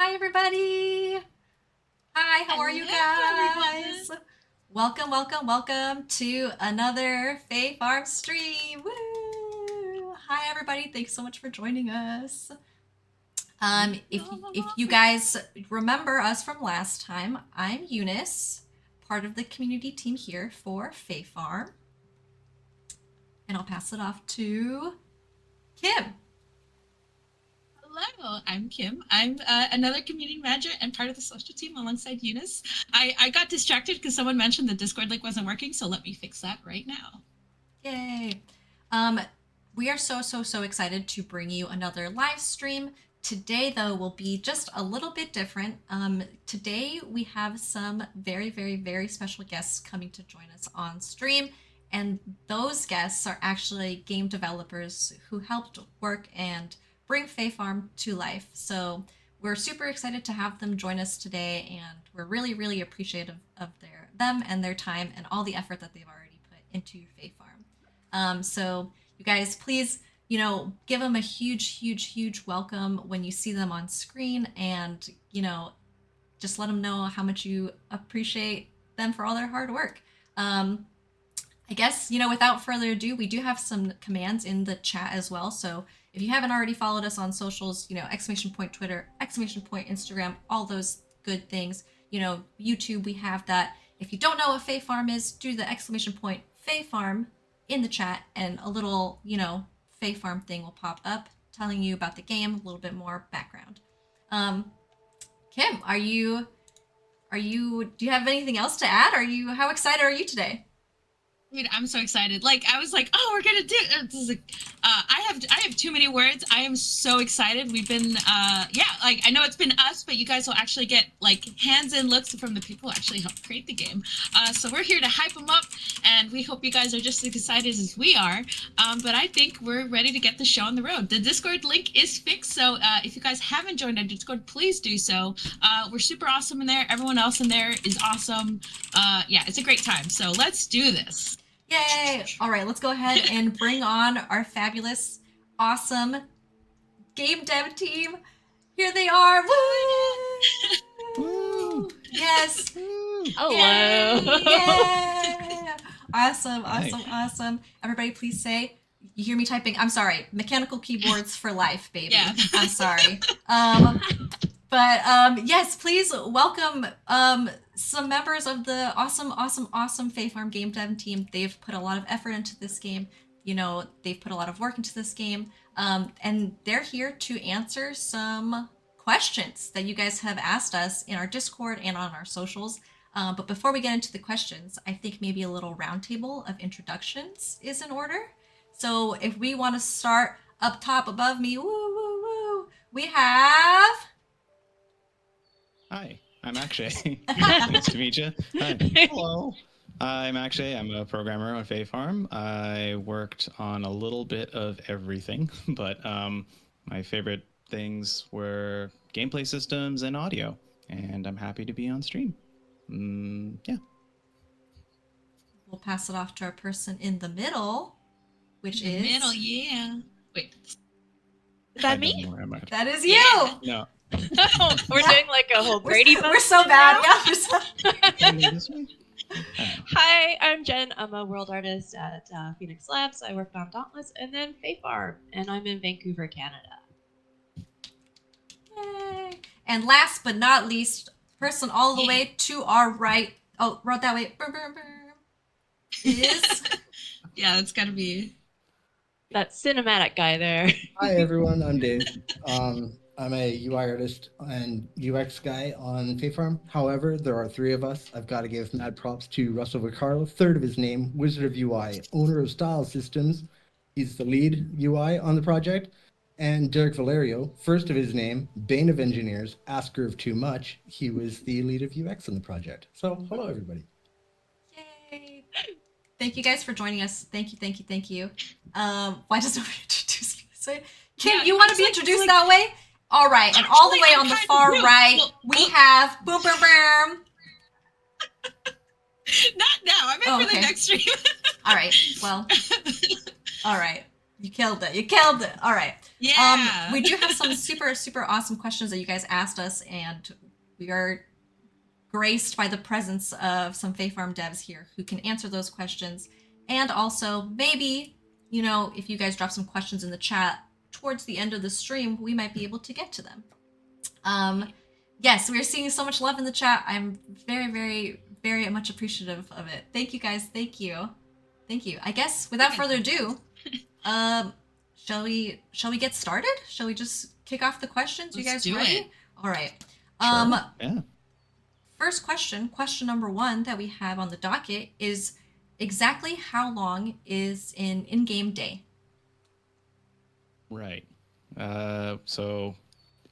Hi, everybody. Hi, how are you guys? Everyone. Welcome to another Fae Farm stream. Woo! Hi, everybody. Thanks so much for joining us. If you guys remember us from last time, I'm Eunice, part of the community team here for Fae Farm, and I'll pass it off to Kim. Hello, I'm Kim. I'm another community manager and part of the social team alongside Eunice. I got distracted because someone mentioned the Discord link wasn't working, so let me fix that right now. Yay! Um, we are so excited to bring you another live stream. Today, though, will be just a little bit different. Today, we have some very special guests coming to join us on stream. And those guests are actually game developers who helped work and bring Fae Farm to life. So we're super excited to have them join us today, and we're really appreciative of them and their time and all the effort that they've already put into Fae Farm. So you guys, please, give them a huge welcome when you see them on screen, and just let them know how much you appreciate them for all their hard work. I guess, without further ado, we do have some commands in the chat as well. So if you haven't already followed us on socials, exclamation point Twitter, exclamation point Instagram, all those good things, YouTube, we have that. If you don't know what Fae Farm is, do the exclamation point Fae Farm in the chat, and a little, Fae Farm thing will pop up telling you about the game, a little bit more background. Kim, do you have anything else to add? How excited are you today? Dude, I'm so excited. I was like, oh, we're gonna do it. This is I have too many words. I am so excited. We've been I know it's been us, but you guys will actually get hands-in looks from the people who actually helped create the game. So we're here to hype them up, and we hope you guys are just as excited as we are. But I think we're ready to get the show on the road. The Discord link is fixed, so if you guys haven't joined our Discord, please do so. We're super awesome in there. Everyone else in there is awesome. It's a great time. So let's do this. Yay! All right, let's go ahead and bring on our fabulous, awesome game dev team. Here they are. Woo! Woo! Yes. Hello. Yeah. Awesome. Hi. Everybody, please say. You hear me typing? I'm sorry. Mechanical keyboards for life, baby. Yeah. I'm sorry. Yes, please welcome some members of the awesome Fae Farm game dev team. They've put a lot of effort into this game. They've put a lot of work into this game. And they're here to answer some questions that you guys have asked us in our Discord and on our socials. But before we get into the questions, I think maybe a little roundtable of introductions is in order. So if we want to start up top above me, we have... Hi, I'm Akshay. Nice to meet you. Hi. Hello. I'm Akshay. I'm a programmer on Fae Farm. I worked on a little bit of everything, but my favorite things were gameplay systems and audio, and I'm happy to be on stream. Yeah. We'll pass it off to our person in the middle, which In the is... middle, yeah. Wait. Is that me? That is you! Yeah. No. We're doing like a whole Brady Bunch. We're so bad. Yeah, This way? Hi, I'm Jen. I'm a world artist at Phoenix Labs. I worked on Dauntless and then Fae Farm, and I'm in Vancouver, Canada. Yay. And last but not least, person all the way to our right, right that way, is... Yeah, that's gotta be... That cinematic guy there. Hi everyone, I'm Dave. I'm a UI artist and UX guy on Fae Farm. However, there are three of us. I've got to give mad props to Russell Vaccaro, third of his name, Wizard of UI, owner of Style Systems. He's the lead UI on the project. And Derek Valerio, first of his name, Bane of Engineers, Asker of Too Much. He was the lead of UX on the project. So, hello everybody. Yay! Thank you guys for joining us. Thank you. Why does nobody introduce me this way? Kim, you want to be introduced that way? All right, and all the way on the far right, we have boom. Not now. I'm in for the next stream. All right. Well. All right. You killed it. You killed it. All right. Yeah. We do have some super, super awesome questions that you guys asked us, and we are graced by the presence of some Fae Farm devs here who can answer those questions. And also, maybe, if you guys drop some questions in the chat towards the end of the stream, we might be able to get to them. Yes, we are seeing so much love in the chat. I'm very, very, very much appreciative of it. Thank you guys. Thank you. Thank you. I guess without further ado, shall we get started? Shall we just kick off the questions? Let's you guys do ready? it. All right. Sure. Yeah. First question number 1 that we have on the docket is exactly how long is an in-game day? Right. So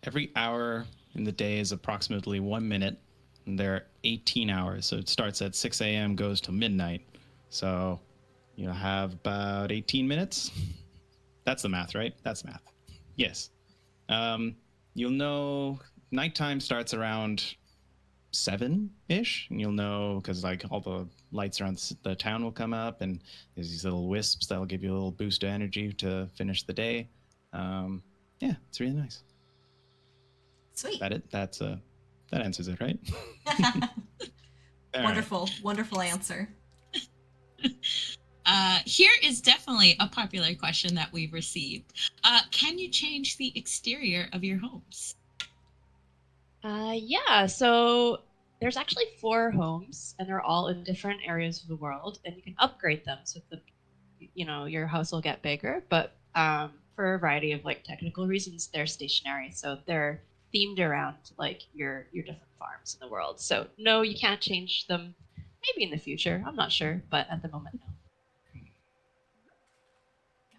every hour in the day is approximately 1 minute, and there are 18 hours. So it starts at 6 a.m., goes to midnight. So you have about 18 minutes. That's the math, right? That's math. Yes. You'll know nighttime starts around 7-ish, and you'll know because like all the lights around the town will come up, and there's these little wisps that'll give you a little boost of energy to finish the day. Yeah, it's really nice. Sweet. That answers it, right? Wonderful, wonderful answer. Here is definitely a popular question that we've received. Can you change the exterior of your homes? Yeah, so there's actually 4 homes, and they're all in different areas of the world, and you can upgrade them so that your house will get bigger. But for a variety of like technical reasons, they're stationary, so they're themed around like your different farms in the world. So no, you can't change them. Maybe in the future, I'm not sure, but at the moment, no.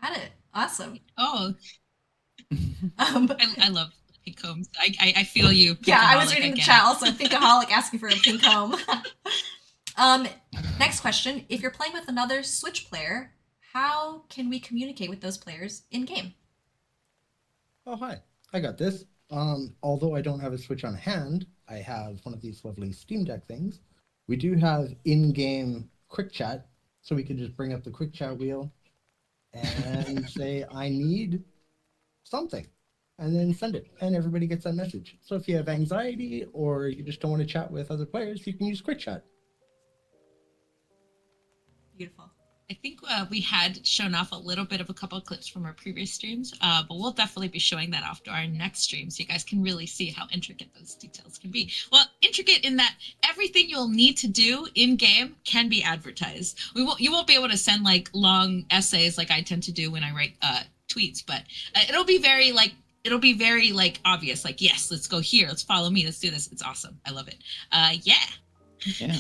Got it. Awesome. Oh, I love pink homes. I feel you. Yeah, I was Pinkaholic, reading the get chat it. also. Pinkaholic asking for a pink home. Next question. If you're playing with another Switch player, how can we communicate with those players in game? Oh, hi. I got this. Although I don't have a Switch on hand, I have one of these lovely Steam Deck things. We do have in-game quick chat, so we can just bring up the quick chat wheel and say, I need something, and then send it, and everybody gets that message. So if you have anxiety or you just don't want to chat with other players, you can use quick chat. Beautiful. I think we had shown off a little bit of a couple of clips from our previous streams, but we'll definitely be showing that off to our next stream so you guys can really see how intricate those details can be. Well, intricate in that everything you'll need to do in game can be advertised. You won't be able to send like long essays like I tend to do when I write tweets, but it'll be very obvious. Like, yes, let's go here. Let's follow me. Let's do this. It's awesome. I love it. Yeah. Yeah.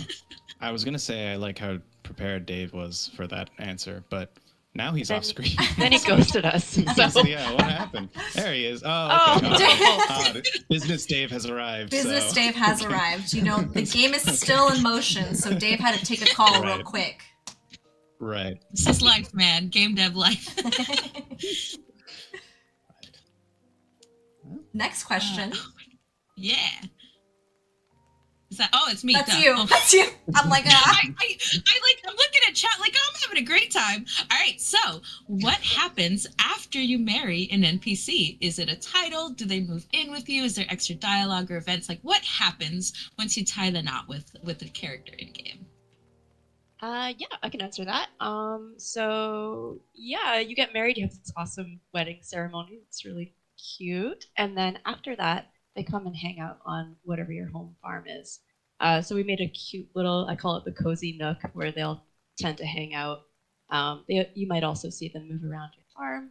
I was gonna say I like how prepared Dave was for that answer, but now he's off screen. Then he ghosted us. So. Yeah, what happened? There he is. Oh, okay. Business Dave has arrived. Business so. Dave has arrived. The game is still in motion, so Dave had to take a call real Right. quick. Right. This is life, man. Game dev life. Next question. Yeah. Is that? Oh, it's me. That's duh. you. Oh. That's you. I'm like, I'm looking at chat like, oh, I'm having a great time. All right. So, what happens after you marry an NPC? Is it a title? Do they move in with you? Is there extra dialogue or events? Like, what happens once you tie the knot with a character in game? Yeah, I can answer that. So yeah, you get married. You have this awesome wedding ceremony. It's really cute, and then after that, they come and hang out on whatever your home farm is. So we made a cute little, I call it the cozy nook, where they'll tend to hang out. You might also see them move around your farm.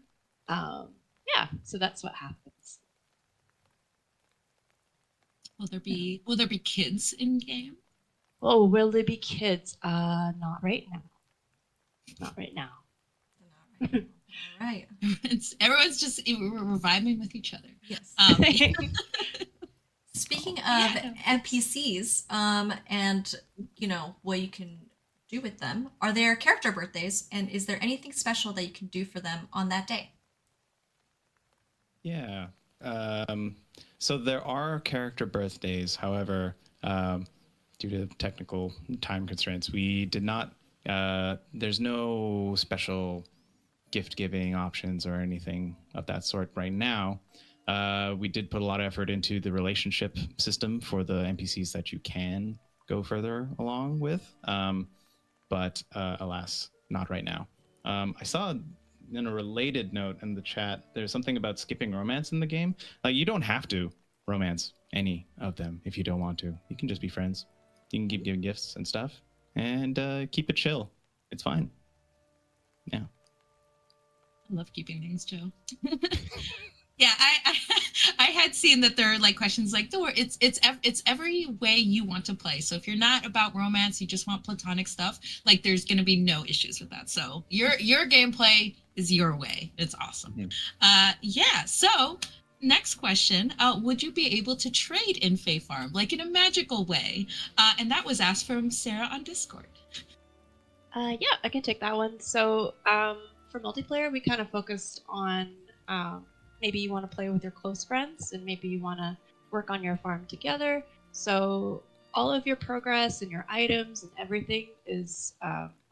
Yeah, so that's what happens. Will there be kids in game? Oh, will there be kids? Not right now. Not right now. All right. Everyone's just we're reviving with each other. Yes. Speaking of NPCs, and what you can do with them, are there character birthdays, and is there anything special that you can do for them on that day? Yeah. So there are character birthdays. However, due to technical time constraints, we did not. There's no special gift giving options or anything of that sort right now. We did put a lot of effort into the relationship system for the NPCs that you can go further along with, but alas, not right now. I saw in a related note in the chat, there's something about skipping romance in the game. Like, you don't have to romance any of them if you don't want to. You can just be friends. You can keep giving gifts and stuff, and keep it chill. It's fine. Yeah. I love keeping things chill. Yeah, I had seen that there are like questions like, "Don't worry, it's every way you want to play. So if you're not about romance, you just want platonic stuff, like there's gonna be no issues with that. So your gameplay is your way. It's awesome." Mm-hmm. Yeah. So next question: would you be able to trade in Fae Farm, like in a magical way? And that was asked from Sarah on Discord. Yeah, I can take that one. So for multiplayer, we kind of focused on maybe you want to play with your close friends and maybe you want to work on your farm together. So all of your progress and your items and everything is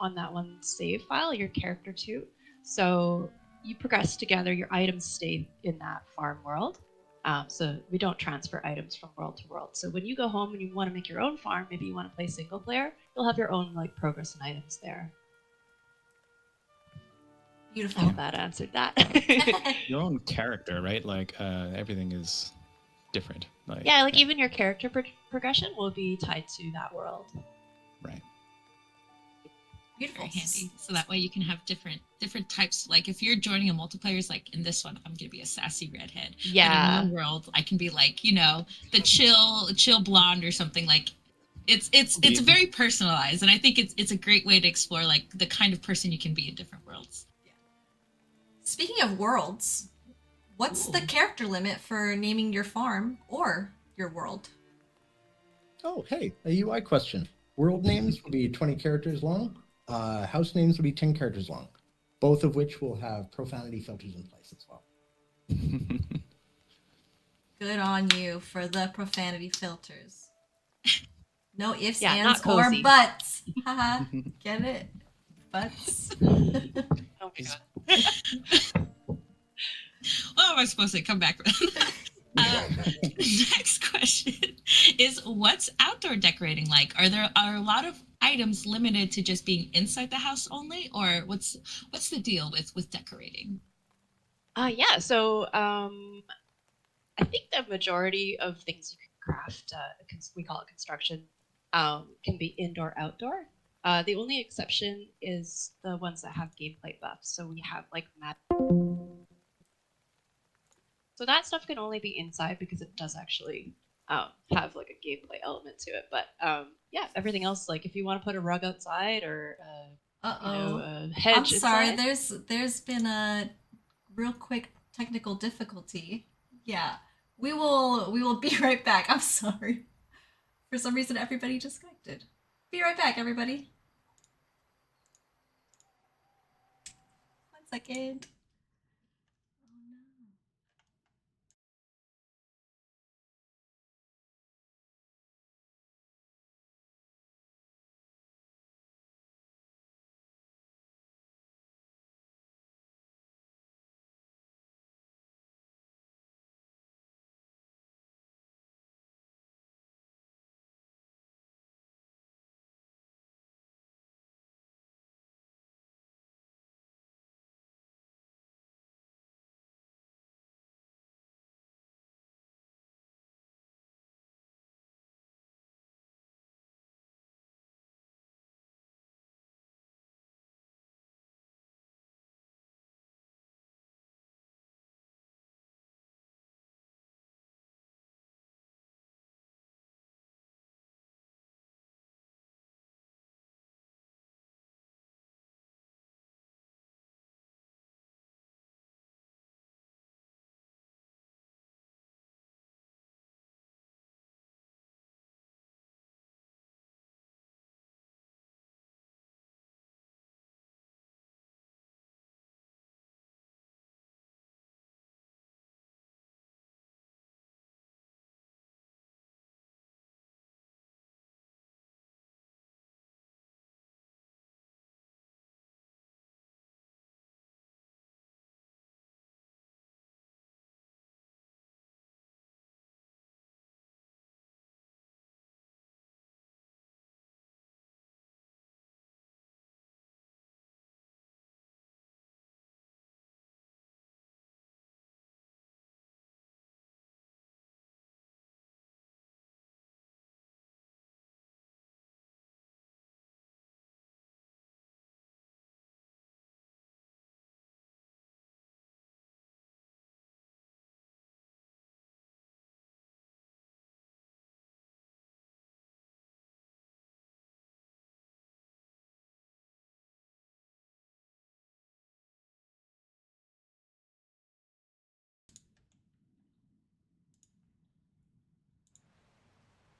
on that one save file, your character too. So you progress together, your items stay in that farm world. So we don't transfer items from world to world. So when you go home and you want to make your own farm, maybe you want to play single player, you'll have your own like progress and items there. I Beautiful. hope that answered that. Your own character, right? Like everything is different. Like, yeah, like even your character progression will be tied to that world. Right. Beautiful. Very handy. So that way you can have different types. Like if you're joining a multiplayer, it's like in this one, I'm gonna be a sassy redhead. Yeah. But in your world, I can be like, you know, the chill blonde or something. Like it's very personalized, and I think it's a great way to explore like the kind of person you can be in different worlds. Speaking of worlds, what's the character limit for naming your farm or your world? Oh, hey, a UI question. World names will be 20 characters long. House names will be 10 characters long, both of which will have profanity filters in place as well. Good on you for the profanity filters. No ifs, Yeah, ands, not or cozy. buts. Haha, get it? Butts. Oh my god. What am I supposed to come back from? Next question is, what's outdoor decorating like? Are a lot of items limited to just being inside the house only, or what's the deal with decorating? Yeah, so I think the majority of things you can craft, we call it construction, can be indoor, outdoor. The only exception is the ones that have gameplay buffs. So we have like map. So that stuff can only be inside because it does actually have like a gameplay element to it. But yeah, everything else, like if you want to put a rug outside or a hedge I'm sorry. inside. There's been a real quick technical difficulty. Yeah, we will be right back. I'm sorry. For some reason, everybody disconnected. Be right back, everybody. 1 second.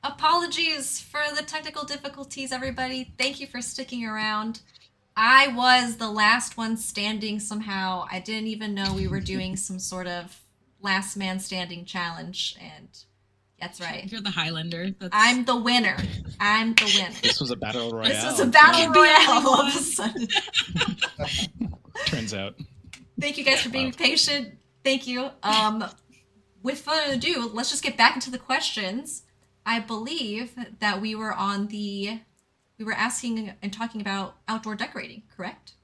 Apologies for the technical difficulties, everybody. Thank you for sticking around. I was the last one standing somehow. I didn't even know we were doing some sort of last man standing challenge, and that's right. You're the Highlander. I'm the winner. I'm the winner. This was a battle royale. This was a battle Could be royale all of a anyone. sudden. Turns out. Thank you guys for being patient. Thank you. With further ado, let's just get back into the questions. I believe that we were asking and talking about outdoor decorating, correct?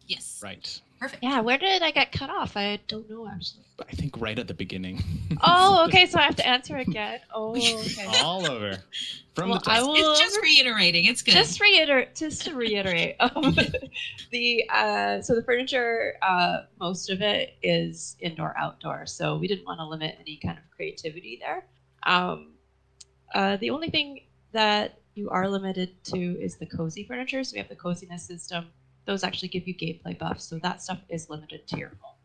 Yes. Right. Perfect. Yeah, where did I get cut off? I don't know actually. I think right at the beginning. Oh, okay, so I have to answer again. Oh, okay. All over. From Well, the top. I will It's just reiterating. It's good. just to reiterate, so the furniture, most of it is indoor outdoor, so we didn't want to limit any kind of creativity there. The only thing that you are limited to is the cozy furniture. So we have the coziness system. Those actually give you gameplay buffs, so that stuff is limited to your home.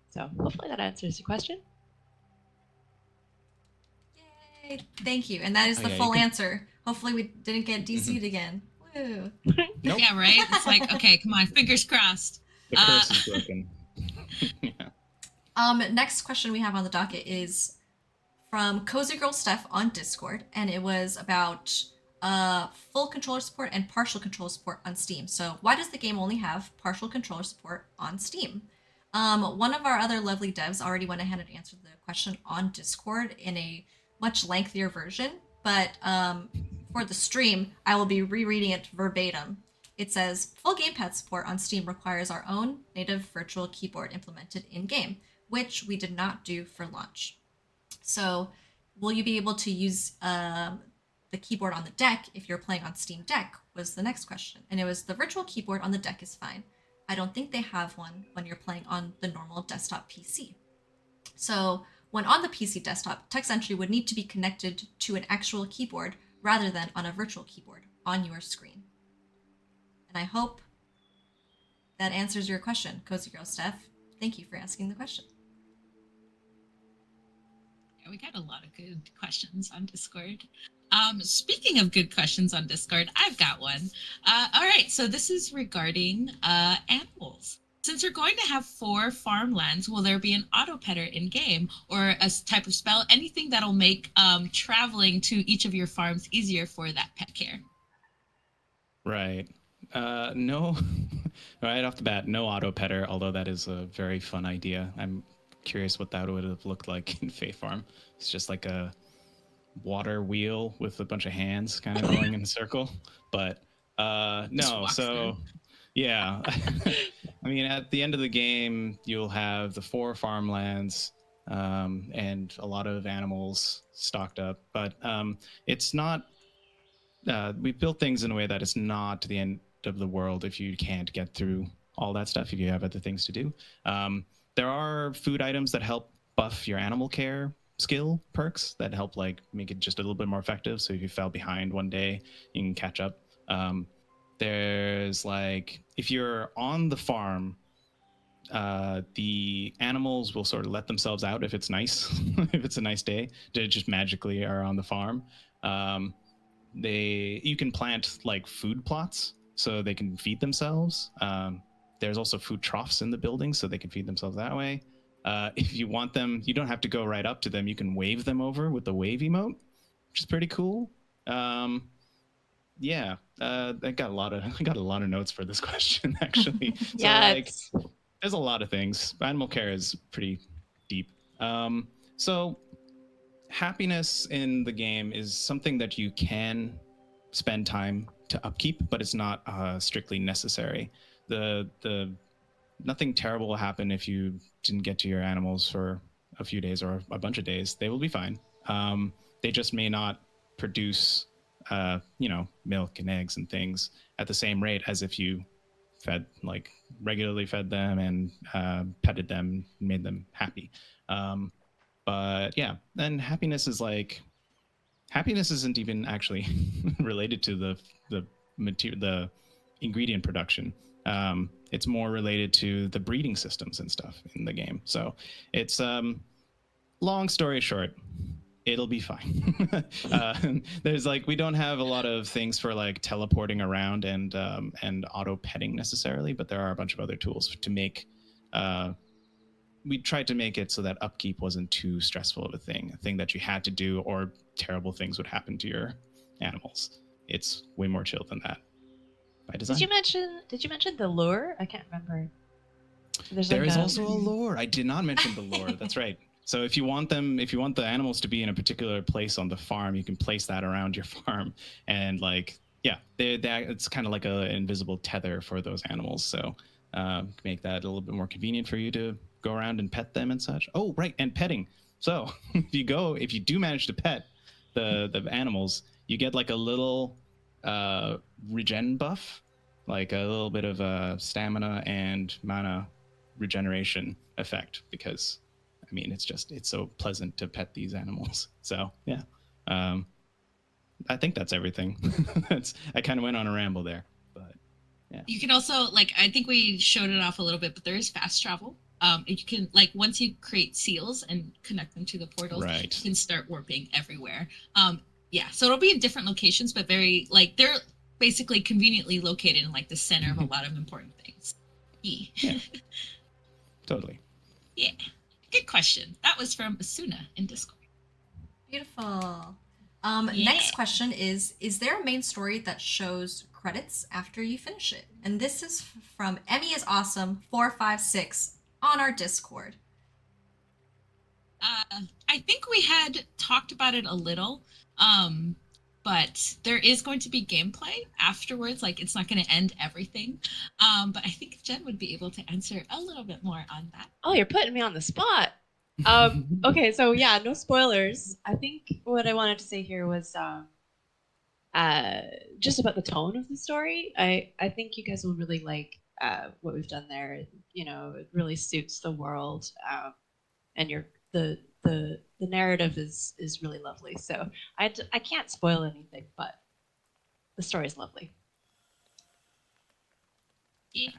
So hopefully that answers your question. Yay. Thank you. And that is Oh, the yeah, you full can- answer. Hopefully we didn't get DC'd again. Woo. Nope. Yeah, right? It's like, okay, come on, fingers crossed. The curse is broken. Yeah. Next question we have on the docket is from Cozy Girl Steph on Discord, and it was about full controller support and partial controller support on Steam. So why does the game only have partial controller support on Steam? One of our other lovely devs already went ahead and answered the question on Discord in a much lengthier version, but for the stream, I will be rereading it verbatim. It says, full gamepad support on Steam requires our own native virtual keyboard implemented in-game, which we did not do for launch. So will you be able to use the keyboard on the deck if you're playing on Steam Deck was the next question. And it was the virtual keyboard on the deck is fine. I don't think they have one when you're playing on the normal desktop PC. So when on the PC desktop, text entry would need to be connected to an actual keyboard rather than on a virtual keyboard on your screen. And I hope that answers your question, Cozy Girl Steph. Thank you for asking the question. Yeah, we got a lot of good questions on Discord. Speaking of good questions on Discord, I've got one. All right, so this is regarding animals. Since you're going to have 4 farmlands, will there be an auto petter in game or a type of spell, anything that'll make traveling to each of your farms easier for that pet care? Right. No. Right off the bat, no auto petter, although that is a very fun idea. I'm curious what that would have looked like in Fae Farm. It's just like a water wheel with a bunch of hands kind of going in a circle. But no, so yeah. I mean, at the end of the game, you'll have the 4 farmlands and a lot of animals stocked up. But it's not, we built things in a way that it's not to the end of the world if you can't get through all that stuff, if you have other things to do. There are food items that help buff your animal care skill perks that help like make it just a little bit more effective. So if you fell behind one day, you can catch up. There's like, if you're on the farm, the animals will sort of let themselves out if it's nice, if it's a nice day. They just magically are on the farm. You can plant like food plots so they can feed themselves. There's also food troughs in the building so they can feed themselves that way. If you want them, you don't have to go right up to them. You can wave them over with the wave emote, which is pretty cool. Yeah, I got a lot of notes for this question actually. So Yeah, like, there's a lot of things. Animal care is pretty deep. So happiness in the game is something that you can spend time to upkeep, but it's not strictly necessary. The nothing terrible will happen if you didn't get to your animals for a few days or a bunch of days. They will be fine. They just may not produce, milk and eggs and things at the same rate as if you regularly fed them and petted them, made them happy. But yeah, then happiness isn't even actually related to the ingredient production. It's more related to the breeding systems and stuff in the game. So it's long story short, It'll be fine. There's like we don't have a lot of things for like teleporting around and auto petting necessarily, but there are a bunch of other tools to make. We tried to make it so that upkeep wasn't too stressful of a thing that you had to do, or terrible things would happen to your animals. It's way more chill than that by design. Did you mention the lure? I can't remember. There is also a lure. I did not mention the lure. That's right. So if you want the animals to be in a particular place on the farm, you can place that around your farm, and like, yeah, it's kind of like an invisible tether for those animals. So make that a little bit more convenient for you to go around and pet them and such. Oh, right, and petting. So if you do manage to pet the animals, you get like a little regen buff, like a little bit of stamina and mana regeneration effect, because I mean it's so pleasant to pet these animals. So yeah, I think that's everything. I kind of went on a ramble there, but yeah. You can also, like, I think we showed it off a little bit, but there is fast travel. You can, like, once you create seals and connect them to the portals, right, you can start warping everywhere. Yeah, so it'll be in different locations, but very, like, they're basically conveniently located in like the center of a lot of important things. Yeah. Totally. Yeah. Good question. That was from Asuna in Discord. Beautiful. Yeah. Next question is there a main story that shows credits after you finish it? And this is from Emmy is Awesome 456 on our Discord. I think we had talked about it a little, but there is going to be gameplay afterwards. Like, it's not going to end everything. But I think Jen would be able to answer a little bit more on that. Oh, you're putting me on the spot. Okay, so yeah, no spoilers. I think what I wanted to say here was just about the tone of the story. I think you guys will really like what we've done there. You know, it really suits the world, and the narrative is really lovely. So I can't spoil anything, but the story is lovely. Yeah.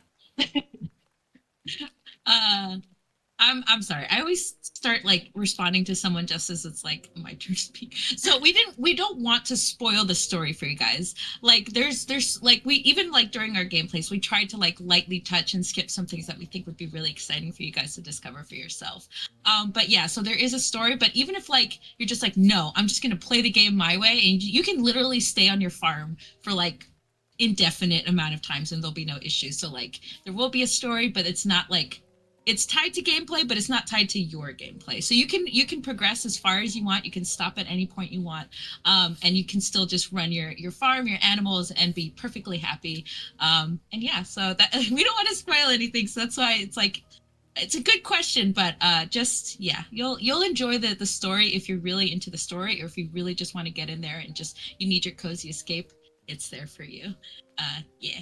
I'm sorry. I always start like responding to someone just as it's like my turn to speak. So we don't want to spoil the story for you guys. Like there's like we even like during our gameplays, we tried to like lightly touch and skip some things that we think would be really exciting for you guys to discover for yourself. But yeah, so there is a story, but even if like you're just like, no, I'm just gonna play the game my way, and you can literally stay on your farm for like indefinite amount of times and there'll be no issues. So like there will be a story, but it's not like it's tied to gameplay, but it's not tied to your gameplay. So you can progress as far as you want. You can stop at any point you want, and you can still just run your farm, your animals, and be perfectly happy. And yeah, so that we don't want to spoil anything. So that's why it's like it's a good question, but just yeah, you'll enjoy the story if you're really into the story, or if you really just want to get in there and just you need your cozy escape. It's there for you. Yeah.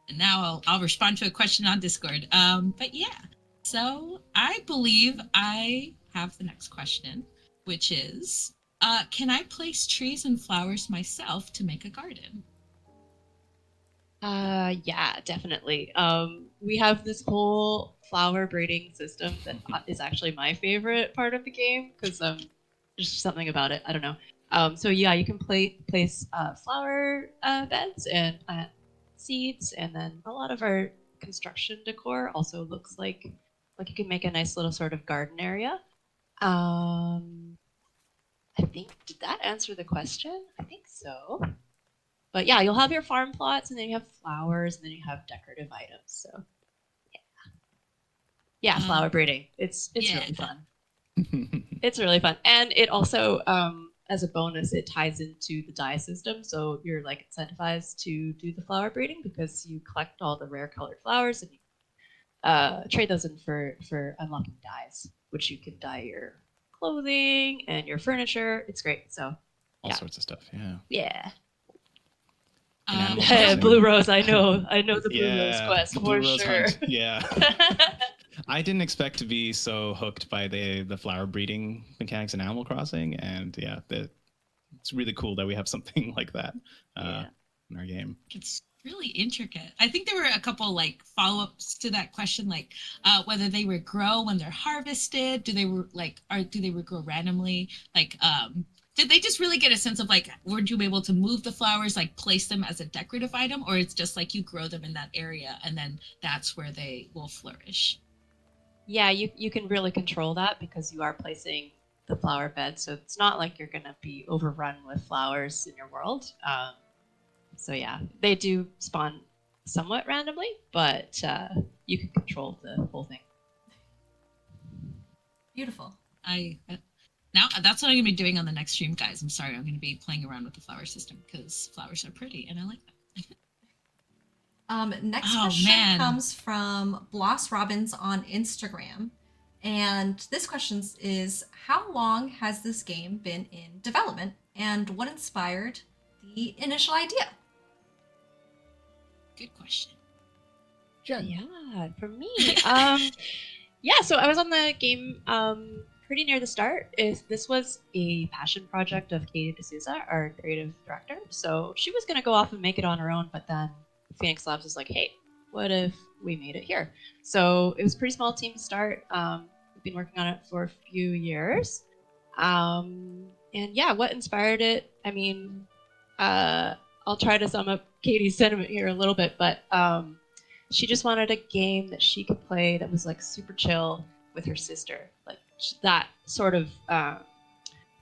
And now I'll respond to a question on Discord. But yeah, so I believe I have the next question, which is, can I place trees and flowers myself to make a garden? Yeah, definitely. We have this whole flower breeding system that is actually my favorite part of the game because just something about it. I don't know. So yeah, you can place flower beds and plant seeds, and then a lot of our construction decor also looks like you can make a nice little sort of garden area. I think, did that answer the question? I think so. But yeah, you'll have your farm plots, and then you have flowers, and then you have decorative items. So yeah, flower breeding. It's yeah. really fun. It's really fun, and it also as a bonus, it ties into the dye system. So you're like incentivized to do the flower breeding because you collect all the rare colored flowers and you trade those in for unlocking dyes, which you can dye your clothing and your furniture. It's great. So all sorts of stuff. Yeah. Yeah. Crossing. Blue Rose, I know the Blue Rose quest the for Blue Rose sure. Hunt. Yeah. I didn't expect to be so hooked by the flower breeding mechanics in Animal Crossing, and yeah, it's really cool that we have something like that in our game. really intricate. I think there were a couple like follow-ups to that question, like whether they regrow when they're harvested. Do they do they regrow randomly? Like, did they just really get a sense of like, would you be able to move the flowers, like place them as a decorative item, or it's just like you grow them in that area and then that's where they will flourish? Yeah, you can really control that because you are placing the flower bed, so it's not like you're gonna be overrun with flowers in your world. So yeah, they do spawn somewhat randomly, but you can control the whole thing. Beautiful. Now that's what I'm gonna be doing on the next stream, guys. I'm sorry, I'm gonna be playing around with the flower system because flowers are pretty and I like them. Next Oh, question man. comes from Bloss Robbins on Instagram. And this question is, how long has this game been in development and what inspired the initial idea? Good question. Jen. Yeah, for me, yeah. So I was on the game pretty near the start. This was a passion project of Katie D'Souza, our creative director. So she was going to go off and make it on her own, but then Phoenix Labs was like, "Hey, what if we made it here?" So it was a pretty small team to start. We've been working on it for a few years, and yeah, what inspired it? I mean, I'll try to sum up Katie's sentiment here a little bit, but she just wanted a game that she could play that was like super chill with her sister, like that sort of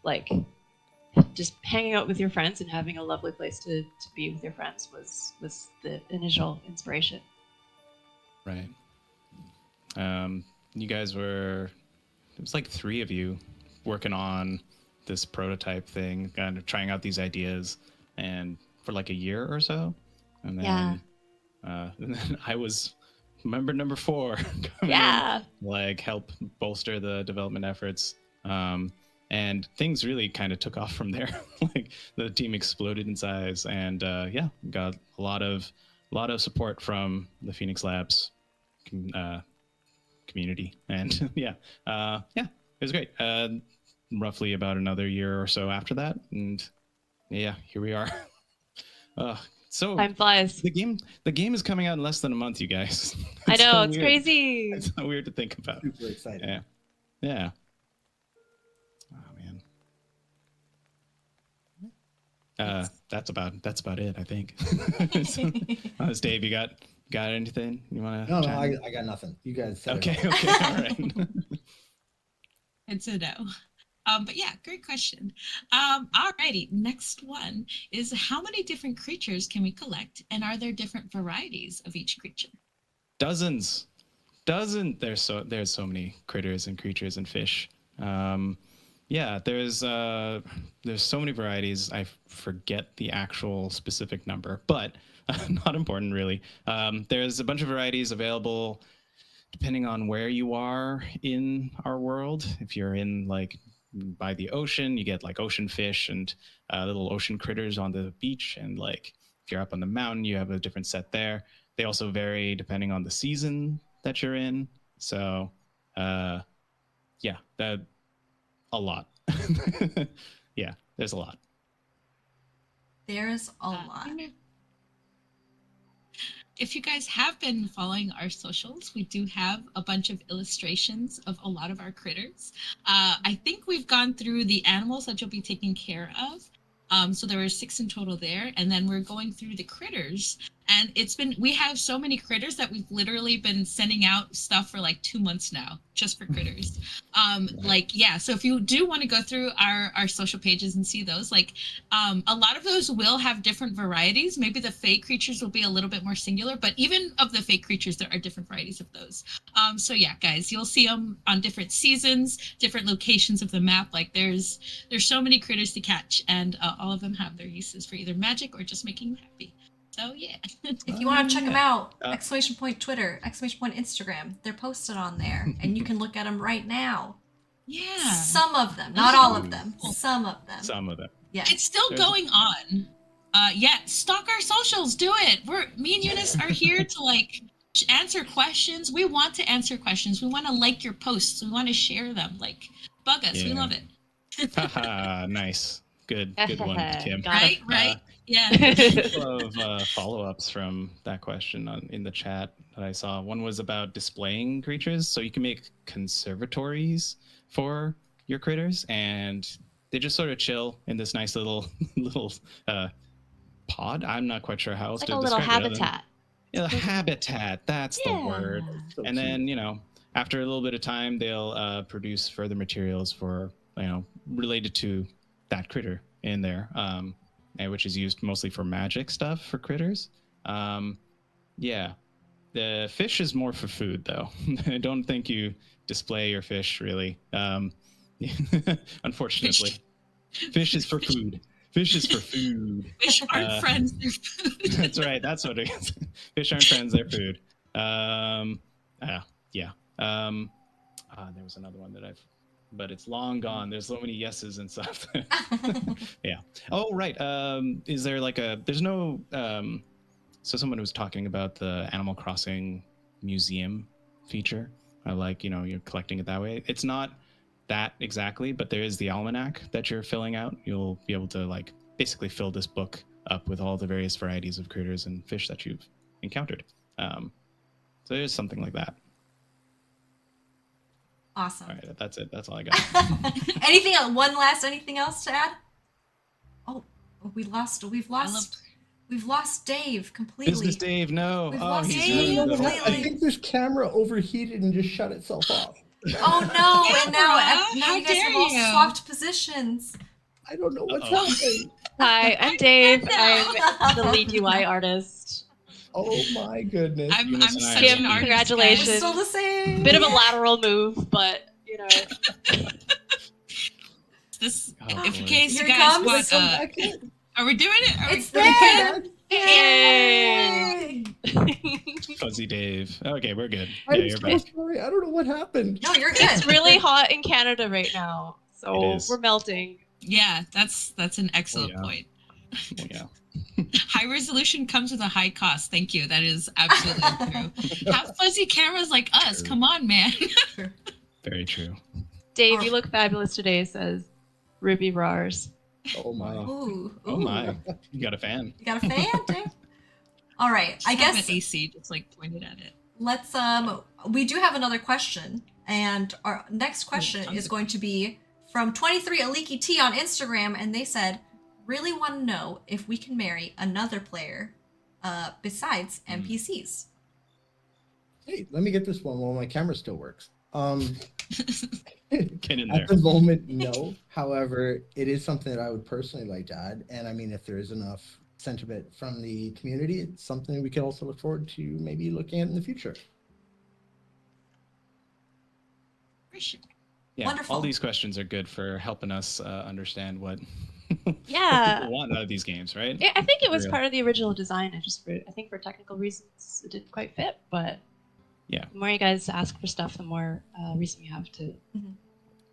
like just hanging out with your friends and having a lovely place to be with your friends was the initial inspiration. Right. You guys it was like 3 of you working on this prototype thing, kind of trying out these ideas, and for like a year or so. And then, and then I was member number 4 coming in, like help bolster the development efforts. And things really kind of took off from there. Like the team exploded in size, and yeah, got a lot of support from the Phoenix Labs community, and yeah, it was great. Roughly about another year or so after that, and yeah, here we are. So time flies. The game is coming out in less than a month, you guys. I know, so it's weird. crazy. It's so weird to think about. Super excited. Yeah. Oh man. That's about it, I think. So, Dave, you got anything you want to? No, I got nothing. You guys said okay. it all. Okay. All right. It's a no. But yeah, great question. Alrighty, next one is, how many different creatures can we collect, and are there different varieties of each creature? Dozens. There's so many critters and creatures and fish. Yeah, there's so many varieties. I forget the actual specific number, but not important really. There's a bunch of varieties available depending on where you are in our world. If you're in like by the ocean, you get like ocean fish and little ocean critters on the beach, and like if you're up on the mountain, you have a different set there. They also vary depending on the season that you're in. So yeah, that a lot. Yeah, there's a lot. There's a lot. If you guys have been following our socials, we do have a bunch of illustrations of a lot of our critters. I think we've gone through the animals that you'll be taking care of. So there were 6 in total there. And then we're going through the critters. And we have so many critters that we've literally been sending out stuff for like 2 months now, just for critters. Like, yeah, so if you do want to go through our social pages and see those, like a lot of those will have different varieties. Maybe the Fae creatures will be a little bit more singular, but even of the Fae creatures, there are different varieties of those. So yeah, guys, you'll see them on different seasons, different locations of the map. Like there's so many critters to catch, and all of them have their uses for either magic or just making you happy. So yeah. If you want to check them out, exclamation point Twitter, exclamation point Instagram, they're posted on there, and you can look at them right now. Yeah. Some of them, not all of them. Some of them. Some of them. Yeah. It's still going on. Yeah, stalk our socials. Do it. Me and Eunice are here to like answer questions. We want to answer questions. We want to like your posts. We want to share them. Like, bug us. We love it. Haha, nice. Good one, Kim. Right. Yeah. A couple of follow-ups from that question in the chat that I saw. One was about displaying creatures, so you can make conservatories for your critters, and they just sort of chill in this nice little pod. I'm not quite sure how else It's like to a little describe it. habitat. Yeah, the habitat. That's the word. So And then, cute. after a little bit of time, they'll produce further materials for, related to that critter in there, which is used mostly for magic stuff for critters. Yeah. The fish is more for food, though. I don't think you display your fish, really. Unfortunately. Fish is for food. Fish is for food. Fish aren't friends, they're food. That's right. That's what it is. Fish aren't friends, they're food. Yeah. There was another one but it's long gone. There's so many yeses and stuff. Yeah. Oh, right. Is there there's no, so someone was talking about the Animal Crossing museum feature. You're collecting it that way. It's not that exactly, but there is the almanac that you're filling out. You'll be able to basically fill this book up with all the various varieties of critters and fish that you've encountered. So there's something like that. Awesome. All right, that's it. That's all I got. Anything else to add? Oh, we've lost Dave completely. Business Dave, no. We've lost he's Dave ruined the whole completely. I think this camera overheated and just shut itself off. Oh no! And now How you guys dare have all you. swapped positions. I don't know what's Uh-oh. happening. Hi, I'm Dave. I'm the lead UI artist. Oh my goodness. I'm Eunice and I such are- an Kim, artist, congratulations. We're guys. still the same. Bit of a lateral move, but This, Oh, if in boy. case Here you it guys comes. want, Come back in. are we doing it? Are It's we, there. Yay! Fuzzy Dave. Okay, we're good. I'm Yeah, you're so back. sorry. I don't know what happened. No, you're It's good. really hot in Canada right now, so It is. we're melting. Yeah, that's an excellent yeah. point. Oh, yeah. High resolution comes with a high cost. Thank you. That is absolutely true. Have fuzzy cameras like us. True. Come on, man. Very true. Dave, Oh. you look fabulous today, says Ruby Rars. Oh my. Ooh. Oh my. You got a fan. You got a fan, Dave? All right. Just I have guess an AC just pointed at it. let's we do have another question, and our next question tons is of going to be from 23 Aliki T on Instagram, and they said, really want to know if we can marry another player besides NPCs. Hey, let me get this one while my camera still works. Get in there. At the moment, no. However, it is something that I would personally like to add. And I mean, if there is enough sentiment from the community, it's something we can also look forward to maybe looking at in the future. Yeah, Wonderful. all these questions are good for helping us understand what, Yeah. what people want out of these games, right? Yeah, I think it was Real. part of the original design. I think for technical reasons it didn't quite fit, but Yeah. the more you guys ask for stuff, the more reason you have to Mhm.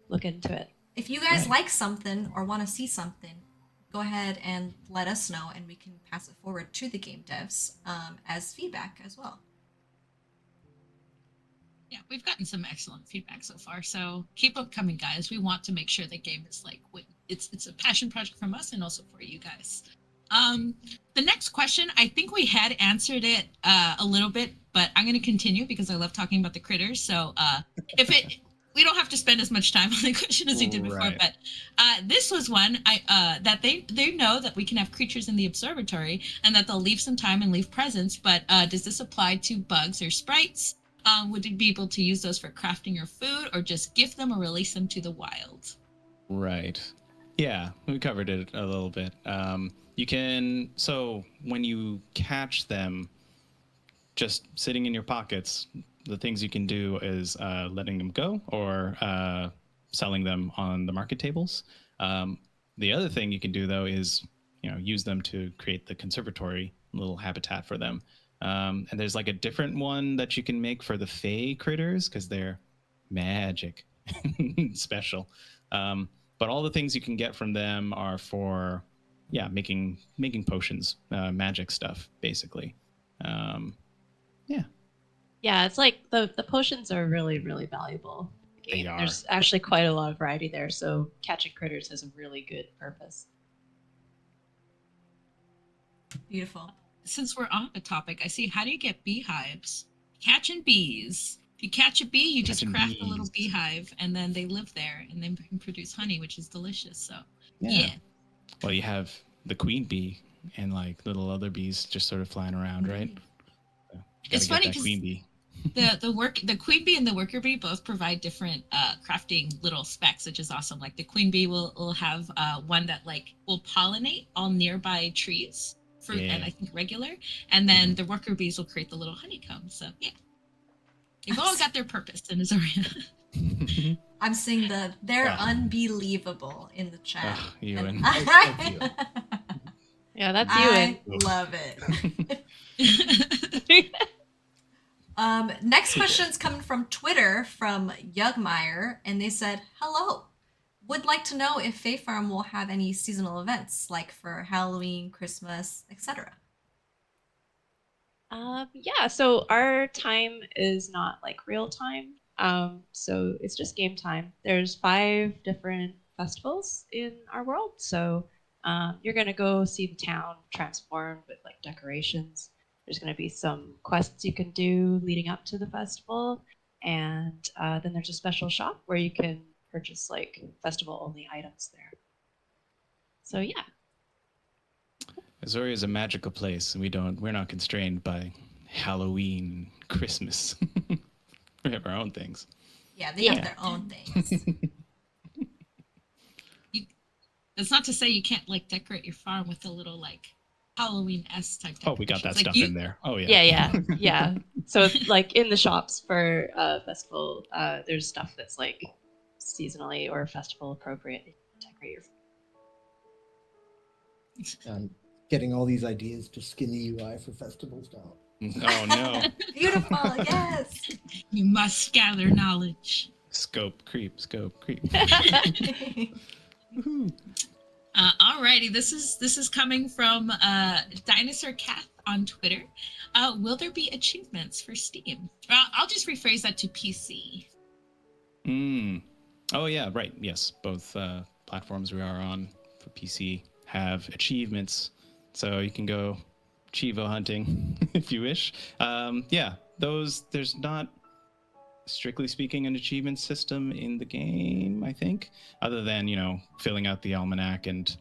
look into it. If you guys Right. like something or want to see something, go ahead and let us know, and we can pass it forward to the game devs as feedback as well. Yeah, we've gotten some excellent feedback so far. So keep up coming, guys. We want to make sure the game is it's a passion project from us and also for you guys. The next question, I think we had answered it a little bit, but I'm going to continue because I love talking about the critters. So we don't have to spend as much time on the question as we did before. Right. But this was one that they know that we can have creatures in the observatory and that they'll leave some time and leave presents. But does this apply to bugs or sprites? Would you be able to use those for crafting your food, or just gift them or release them to the wild? Right. Yeah, we covered it a little bit. You can, so when you catch them just sitting in your pockets, the things you can do is letting them go or selling them on the market tables. The other thing you can do, though, is use them to create the conservatory little habitat for them. And there's a different one that you can make for the Fae critters because they're magic special. But all the things you can get from them are for, making potions, magic stuff, basically. Yeah, it's like the potions are really, really valuable. They are. There's actually quite a lot of variety there, so catching critters has a really good purpose. Beautiful. Since we're on the topic, I see, how do you get beehives? Catching bees. If you catch a bee, you just Catching craft a little bees. beehive, and then they live there, and they can produce honey, which is delicious. So, Yeah. yeah. Well, you have the queen bee and like little other bees just sort of flying around, right? So, It's gotta funny get that 'cause queen bee. the queen bee and the worker bee both provide different crafting little specs, which is awesome. Like the queen bee will have one that like will pollinate all nearby trees, fruit and Yeah. I think regular, and then the worker bees will create the little honeycomb. So yeah, they've all got their purpose in Azoria. I'm seeing they're Ugh. unbelievable in the chat. Ugh, you And and Thank you. Yeah, that's I Ewan. love it. Next question's coming from Twitter from Yugmeyer, and they said, "Hello. Would like to know if Fae Farm will have any seasonal events, like for Halloween, Christmas, etc." Yeah, so our time is not like real time. So it's just game time. There's 5 different festivals in our world. So you're gonna go see the town transformed with like decorations. There's gonna be some quests you can do leading up to the festival, and then there's a special shop where you can purchase like festival only items there. So yeah. Azoria is a magical place, and we're not constrained by Halloween, Christmas. We have our own things. Yeah, they have their own things. That's not to say you can't like decorate your farm with a little like Halloween-esque type. Oh, we got that decorations. stuff in there. Oh Yeah. So like in the shops for festival, there's stuff that's like seasonally or festival appropriate to decorate your. Getting all these ideas to skin the UI for festivals down. Oh no. Beautiful, yes. You must gather knowledge. Scope creep. Alrighty, this is coming from Dinosaur Cat on Twitter. Will there be achievements for Steam? I'll just rephrase that to PC. Oh yeah, right. Yes, both platforms we are on for PC have achievements, so you can go Chivo hunting if you wish. Yeah, there's not, strictly speaking, an achievement system in the game, I think, other than, filling out the almanac and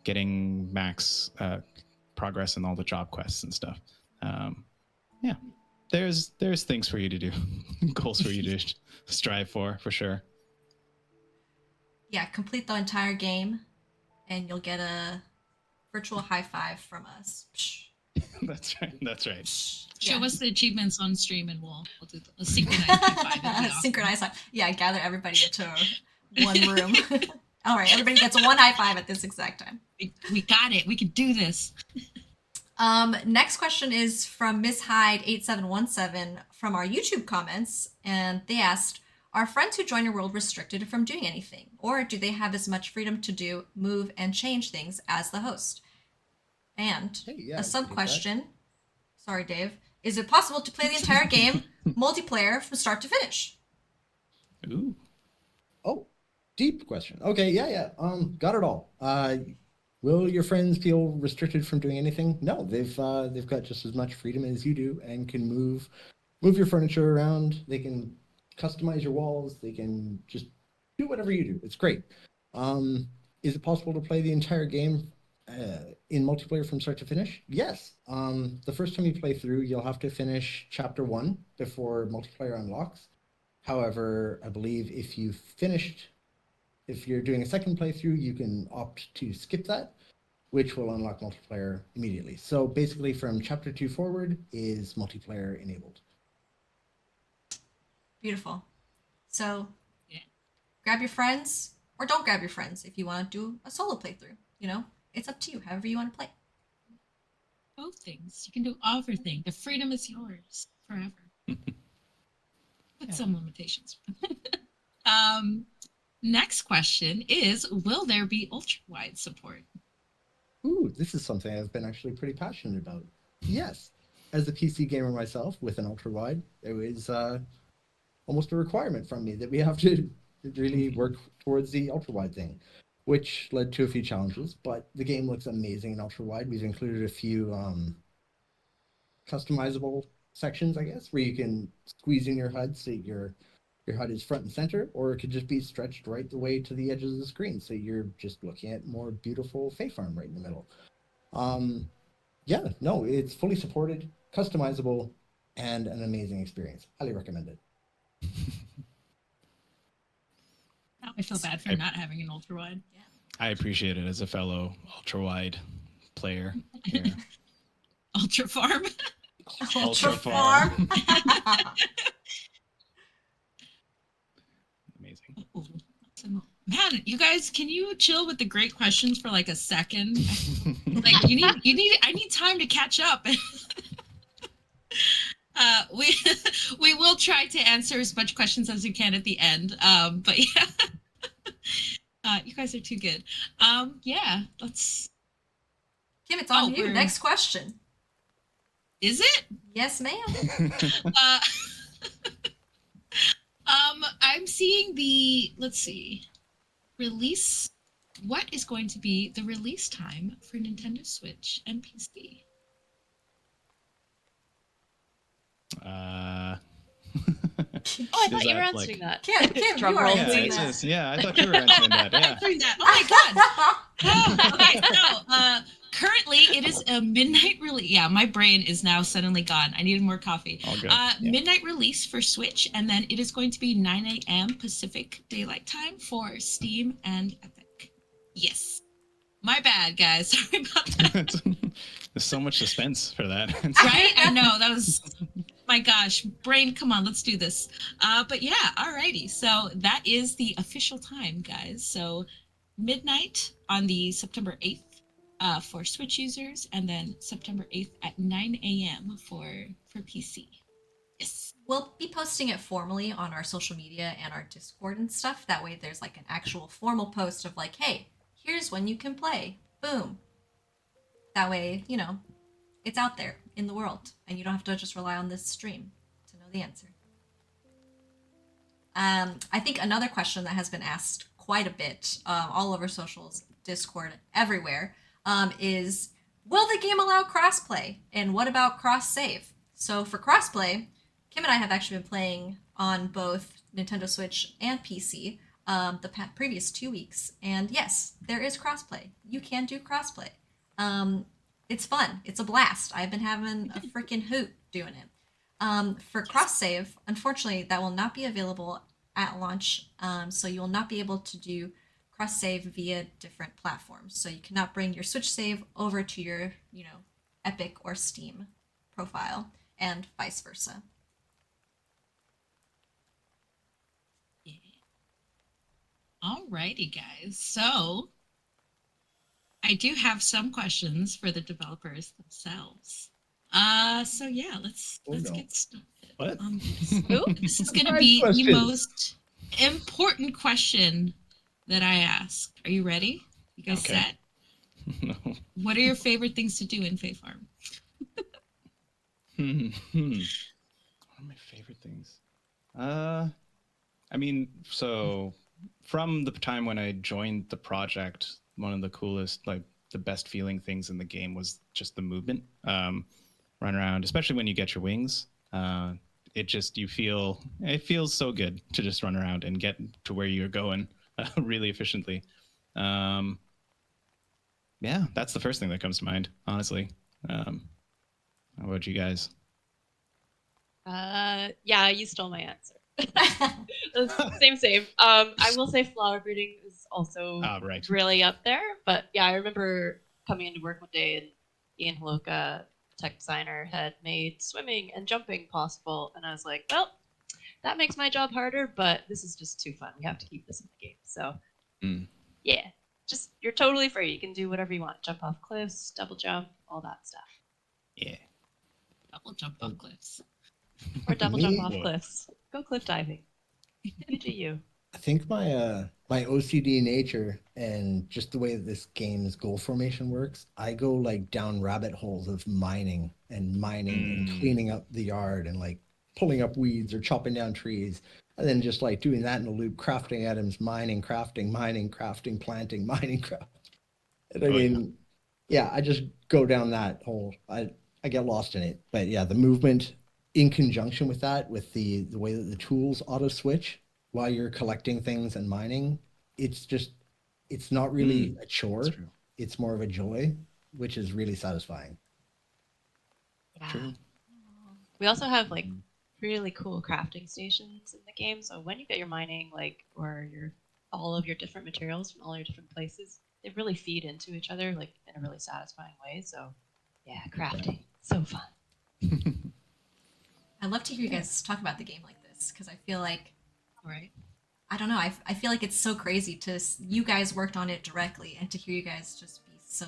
getting max progress in all the job quests and stuff. Yeah, there's things for you to do, goals for you to strive for sure. Yeah, complete the entire game, and you'll get a virtual high five from us. Psh, That's right. psh. Show Yeah. us the achievements on stream, and we'll do a synchronized high five. It'd be awesome. Synchronized high. Yeah, gather everybody into one room. All right, everybody gets one high five at this exact time. We got it. We can do this. Next question is from Miss Hyde 8717 from our YouTube comments, and they asked, "Are friends who join your world restricted from doing anything, or do they have as much freedom to do, move, and change things as the host?" And Hey, yeah, I a can sub take that. question, sorry Dave, is it possible to play the entire game multiplayer from start to finish? Ooh. Oh, deep question. Okay, yeah. Got it all. Will your friends feel restricted from doing anything? No, they've got just as much freedom as you do and can move your furniture around. They can customize your walls. They can just do whatever you do. It's great. Is it possible to play the entire game in multiplayer from start to finish? Yes. The first time you play through, you'll have to finish chapter 1 before multiplayer unlocks. However, I believe if you're doing a second playthrough, you can opt to skip that, which will unlock multiplayer immediately. So basically from chapter 2 forward is multiplayer enabled. Beautiful. So Yeah. grab your friends, or don't grab your friends if you want to do a solo playthrough. It's up to you, however you want to play. Both things. You can do everything. The freedom is yours forever. With some limitations. Next question is, will there be ultra-wide support? Ooh, this is something I've been actually pretty passionate about. Yes. As a PC gamer myself with an ultra wide, it was almost a requirement from me that we have to really work towards the ultra wide thing. which led to a few challenges. But the game looks amazing in ultra wide. We've included a few customizable sections, I guess, where you can squeeze in your HUD so your HUD is front and center, or it could just be stretched right the way to the edges of the screen, so you're just looking at more beautiful Fae Farm right in the middle. Yeah, no, it's fully supported, customizable, and an amazing experience. Highly recommend it. Now I feel bad for not having an ultra wide. I appreciate it as a fellow ultra wide player here. Ultra farm. Ultra Farm. Farm. Amazing. Man, you guys, can you chill with the great questions for like a second? Like I need time to catch up. We will try to answer as much questions as we can at the end. But yeah. You guys are too good. Yeah, let's. Kim, it's on you. we're- Next question. Is it? Yes, ma'am. I'm seeing let's see, release. What is going to be the release time for Nintendo Switch and PC? Oh, I Is thought you were that, answering that. Kim, Drum you are roll, Yeah, answering please. that. yeah, I thought you were answering that. Yeah. Answering that. Oh my god. Okay, so currently it is a midnight release. Yeah, my brain is now suddenly gone. I needed more coffee. All good. Yeah. Midnight release for Switch, and then it is going to be 9 a.m. Pacific Daylight Time for Steam and Epic. Yes. My bad, guys. Sorry about that. There's so much suspense for that. Right? I know. That was, my gosh. Brain, come on, let's do this. But yeah, alrighty. So that is the official time, guys. So midnight on the September 8th for Switch users, and then September 8th at 9 a.m. for PC. Yes. We'll be posting it formally on our social media and our Discord and stuff. That way there's like an actual formal post of like, hey, here's when you can play. Boom. That way, you know, it's out there in the world and you don't have to just rely on this stream to know the answer. I think another question that has been asked quite a bit all over socials, Discord, everywhere, is will the game allow crossplay? And what about cross save? So for crossplay, Kim and I have actually been playing on both Nintendo Switch and PC the previous 2 weeks, and yes, there is crossplay. You can do crossplay. It's fun. It's a blast. I've been having a freaking hoot doing it. For cross save, unfortunately, that will not be available at launch, so you will not be able to do cross save via different platforms. So you cannot bring your Switch save over to your, Epic or Steam profile, and vice versa. Alrighty, guys. So I do have some questions for the developers themselves. So yeah, let's get started. What? This is going to Surprise be question. the most important question that I ask. Are you ready? You guys Okay. set? No. What are your favorite things to do in Fae Farm? What are my favorite things? I mean, so from the time when I joined the project, one of the coolest, like the best feeling things in the game was just the movement. Run around, especially when you get your wings. It feels so good to just run around and get to where you're going really efficiently. Yeah, that's the first thing that comes to mind, honestly. How about you guys? Yeah, you stole my answer. Same. I will say flower breeding is also Right. really up there. But yeah, I remember coming into work one day and Ian Haloka, tech designer, had made swimming and jumping possible, and I was like, well, that makes my job harder, but this is just too fun. We have to keep this in the game. So yeah, just you're totally free. You can do whatever you want. Jump off cliffs, double jump, all that stuff. Yeah. Double jump off cliffs. Or double jump off Me? cliffs. Go cliff diving. You do you. I think my OCD nature and just the way that this game's goal formation works, I go like down rabbit holes of mining and cleaning up the yard and like pulling up weeds or chopping down trees. And then just like doing that in a loop, crafting items, mining, crafting, planting, mining, craft. And I mean, yeah, I just go down that whole, I get lost in it. But yeah, the movement in conjunction with that, with the way that the tools auto switch while you're collecting things and mining, it's just, it's not really a chore. True. It's more of a joy, which is really satisfying. Yeah. True. We also have like really cool crafting stations in the game. So when you get your mining, like, or your all of your different materials from all your different places, they really feed into each other, like in a really satisfying way. So yeah, crafting, so fun. I'd love to hear you guys talk about the game like this because I feel like, All right. I don't know, I feel like it's so crazy to you guys worked on it directly and to hear you guys just be so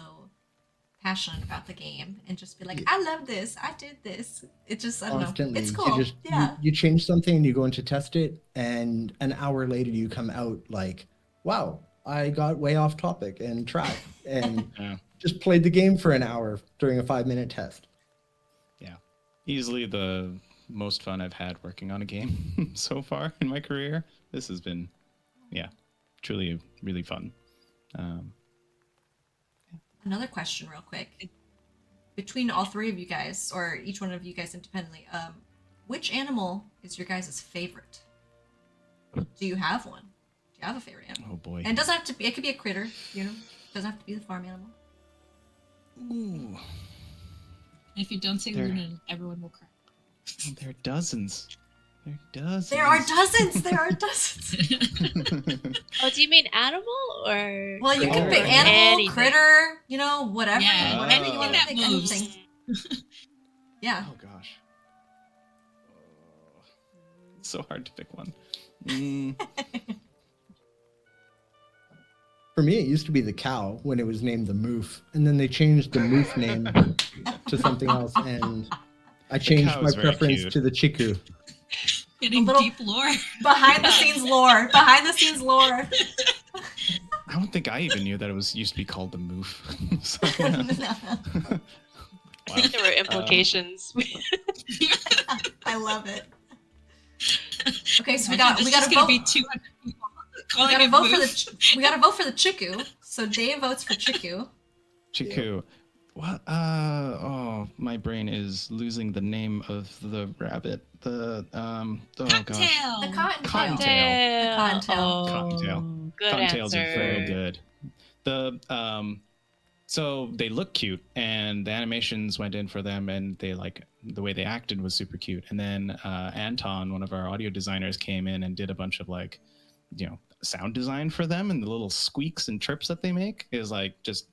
passionate about the game and just be like, I love this, I did this. It just, I don't Constantly. know, it's cool. You change something and you go in to test it, and an hour later you come out like, wow, I got way off topic and track and just played the game for an hour during a 5-minute test. Yeah, easily the most fun I've had working on a game so far in my career. This has been, truly really fun. Another question real quick. Between all three of you guys, or each one of you guys independently, which animal is your guys' favorite? Do you have one? Do you have a favorite animal? Oh boy. And it doesn't have to be, it could be a critter, you know? It doesn't have to be the farm animal. Ooh, If you don't say Luna, everyone will cry. there are dozens. There are dozens! There are dozens! Oh, do you mean animal or? Well, you can Oh, pick right. animal, Anything. critter, you know, whatever. Yeah, whatever you anything want to that pick, moves. anything. Yeah. Oh gosh. Oh, it's so hard to pick one. Mm, For me, it used to be the cow when it was named the moof, and then they changed the moof name to something else, and I changed cow my is very preference cute. to the chiku. Getting little- deep lore. Behind the scenes lore. Behind the scenes lore. I don't think I even knew that it used to be called the moof. So, yeah. Wow. There were implications. I love it. Okay, so we Imagine gotta there's just gonna vote. be 200 people We calling gotta it vote for Moof. we gotta vote for the chiku. So Dave votes for chiku. Chiku. What? Oh, my brain is losing the name of the rabbit. The oh gosh. Cocktail. The cottontail. Cottontail. The cottontail. Oh, Cottontail. good Cottontails answer. are very good. The so they look cute, and the animations went in for them, and they like the way they acted was super cute. And then Anton, one of our audio designers, came in and did a bunch of like, sound design for them, and the little squeaks and chirps that they make is like just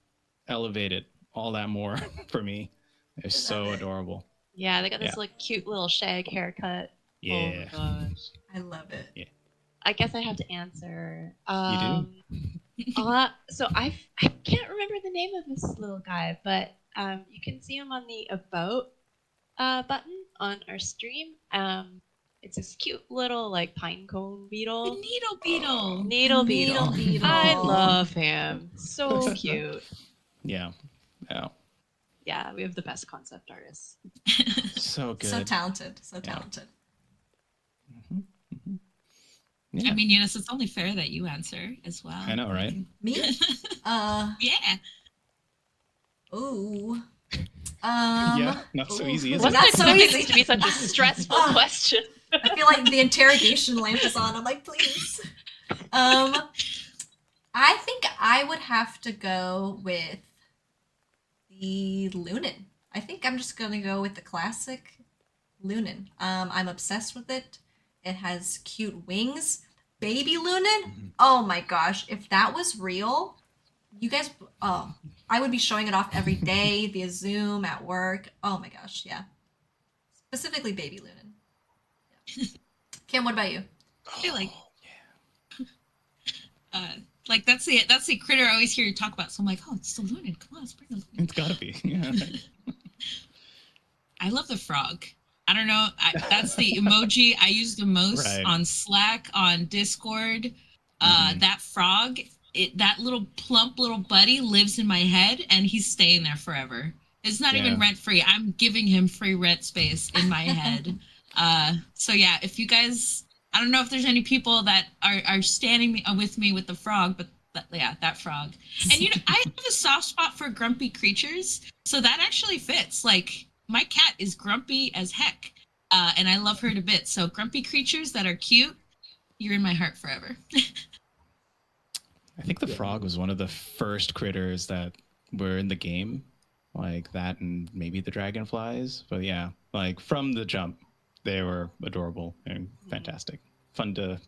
elevated all that more for me. They're so it. adorable. Yeah, they got this like cute little shag haircut. Yeah. Oh my gosh. I love it. I guess I have to answer. You So I can't remember the name of this little guy, but you can see him on the about button on our stream. It's this cute little like pine cone The beetle. needle beetle. Needle Needle beetle. beetle. I love him. So cute. Yeah. Yeah, we have the best concept artists. So good. So talented. So talented. Yeah. I mean, yes, it's only fair that you answer as well. I know, right? Me? Yeah. Ooh. Yeah, not so easy, is it? Wasn't Not so expecting easy. this to be such a stressful question. I feel like the interrogation lamp is on. I'm like, please. I think I would have to go with the Lunin. I think I'm just gonna go with the classic Lunin. I'm obsessed with it. It has cute wings. Baby Lunin? Oh my gosh. If that was real, you guys, I would be showing it off every day via Zoom, at work. Oh my gosh, yeah. Specifically Baby Lunin. Yeah. Kim, what about you? I feel like, like that's the critter I always hear you talk about. So I'm like, oh, it's the Lunin. Come on, let's bring the Lunin. It's gotta be. Yeah. I love the frog. I don't know. That's the emoji I use the most on Slack, on Discord. That frog, that little plump little buddy lives in my head, and he's staying there forever. It's not even rent free. I'm giving him free rent space in my head. So yeah, if you guys I don't know if there's any people that are standing with me with the frog, but yeah, that frog. And I have a soft spot for grumpy creatures, so that actually fits. Like my cat is grumpy as heck, and I love her to bits. So grumpy creatures that are cute, you're in my heart forever. I think the frog was one of the first critters that were in the game, like that, and maybe the dragonflies. But yeah, like from the jump, they were adorable and fantastic, fun to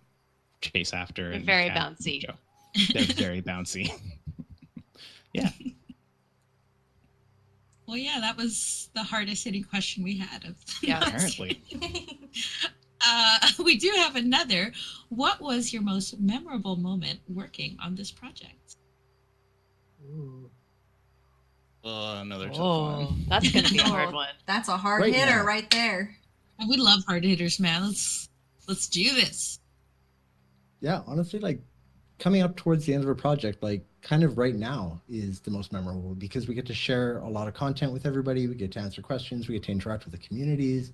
chase after. They're and very bouncy. Show. They're very bouncy. Yeah. Well, yeah, that was the hardest hitting question we had. Yeah. Apparently. We do have another. What was your most memorable moment working on this project? Ooh. Another tough Oh, one. that's gonna be a hard Oh, one. That's a hard Right hitter now. right there. We love hard hitters, man. Let's do this. Yeah, honestly, like coming up towards the end of a project, like kind of right now is the most memorable because we get to share a lot of content with everybody. We get to answer questions. We get to interact with the communities.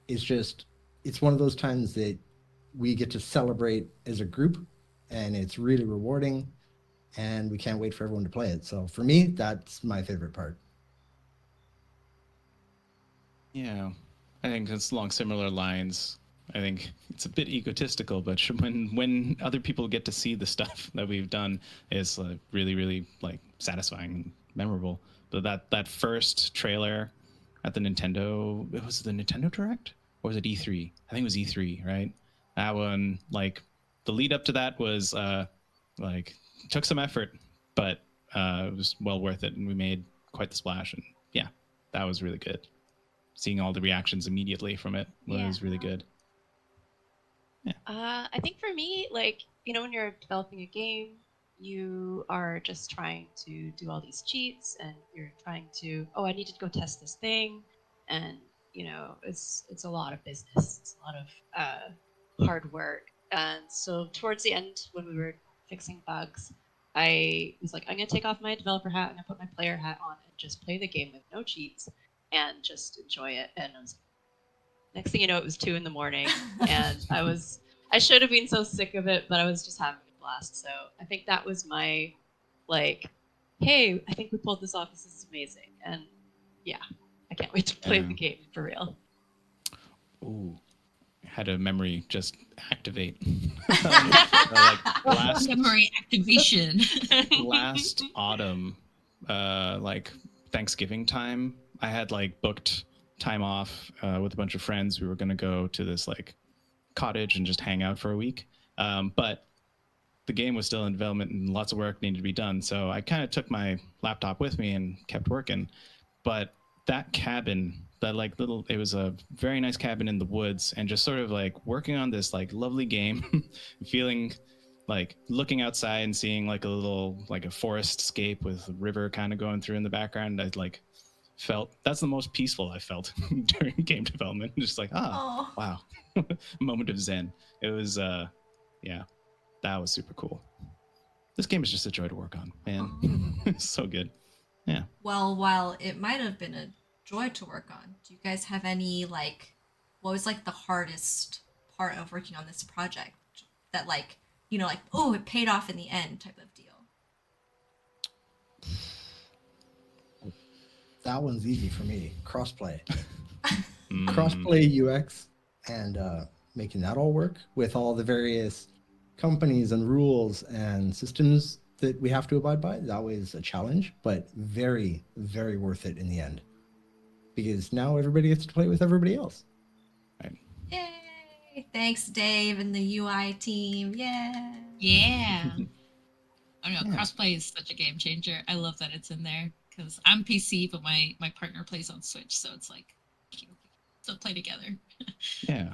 It's one of those times that we get to celebrate as a group, and it's really rewarding. And we can't wait for everyone to play it. So for me, that's my favorite part. Yeah, I think it's along similar lines. I think it's a bit egotistical, but when other people get to see the stuff that we've done, it's really, really like satisfying and memorable. But that first trailer at the Nintendo, it was the Nintendo Direct, or was it E3? I think it was E3, right? That one, like the lead up to that was like took some effort, but it was well worth it, and we made quite the splash. And yeah, that was really good. Seeing all the reactions immediately from it was really good. I think for me, like, when you're developing a game, you are just trying to do all these cheats and you're trying to, oh, I need to go test this thing. And, it's a lot of business. It's a lot of hard work. And so towards the end, when we were fixing bugs, I was like, I'm going to take off my developer hat and I put my player hat on and just play the game with no cheats and just enjoy it. And I was next thing you know, it was 2 a.m, and I should have been so sick of it, but I was just having a blast. So I think that was my, like, hey, I think we pulled this off. This is amazing, and yeah, I can't wait to play the game for real. Ooh, had a memory just activate. Memory activation. Last autumn, like Thanksgiving time, I had like booked time off with a bunch of friends. We were going to go to this like cottage and just hang out for a week. But the game was still in development and lots of work needed to be done. So I kind of took my laptop with me and kept working. But that cabin, it was a very nice cabin in the woods, and just sort of like working on this like lovely game, feeling like looking outside and seeing like a forest scape with a river kind of going through in the background. I like felt that's the most peaceful I felt during game development. Just like, wow, moment of zen. It was, yeah, that was super cool. This game is just a joy to work on, man. It's so good. Yeah. Well, while it might have been a joy to work on, do you guys have any what was like the hardest part of working on this project that oh, it paid off in the end type of deal? That one's easy for me. Crossplay. Crossplay UX and making that all work with all the various companies and rules and systems that we have to abide by. That was a challenge, but very, very worth it in the end. Because now everybody gets to play with everybody else. Right. Yay! Thanks, Dave and the UI team. Yeah. Yeah. Oh no, crossplay is such a game changer. I love that it's in there because I'm PC, but my partner plays on Switch, so it's like still play together. Yeah.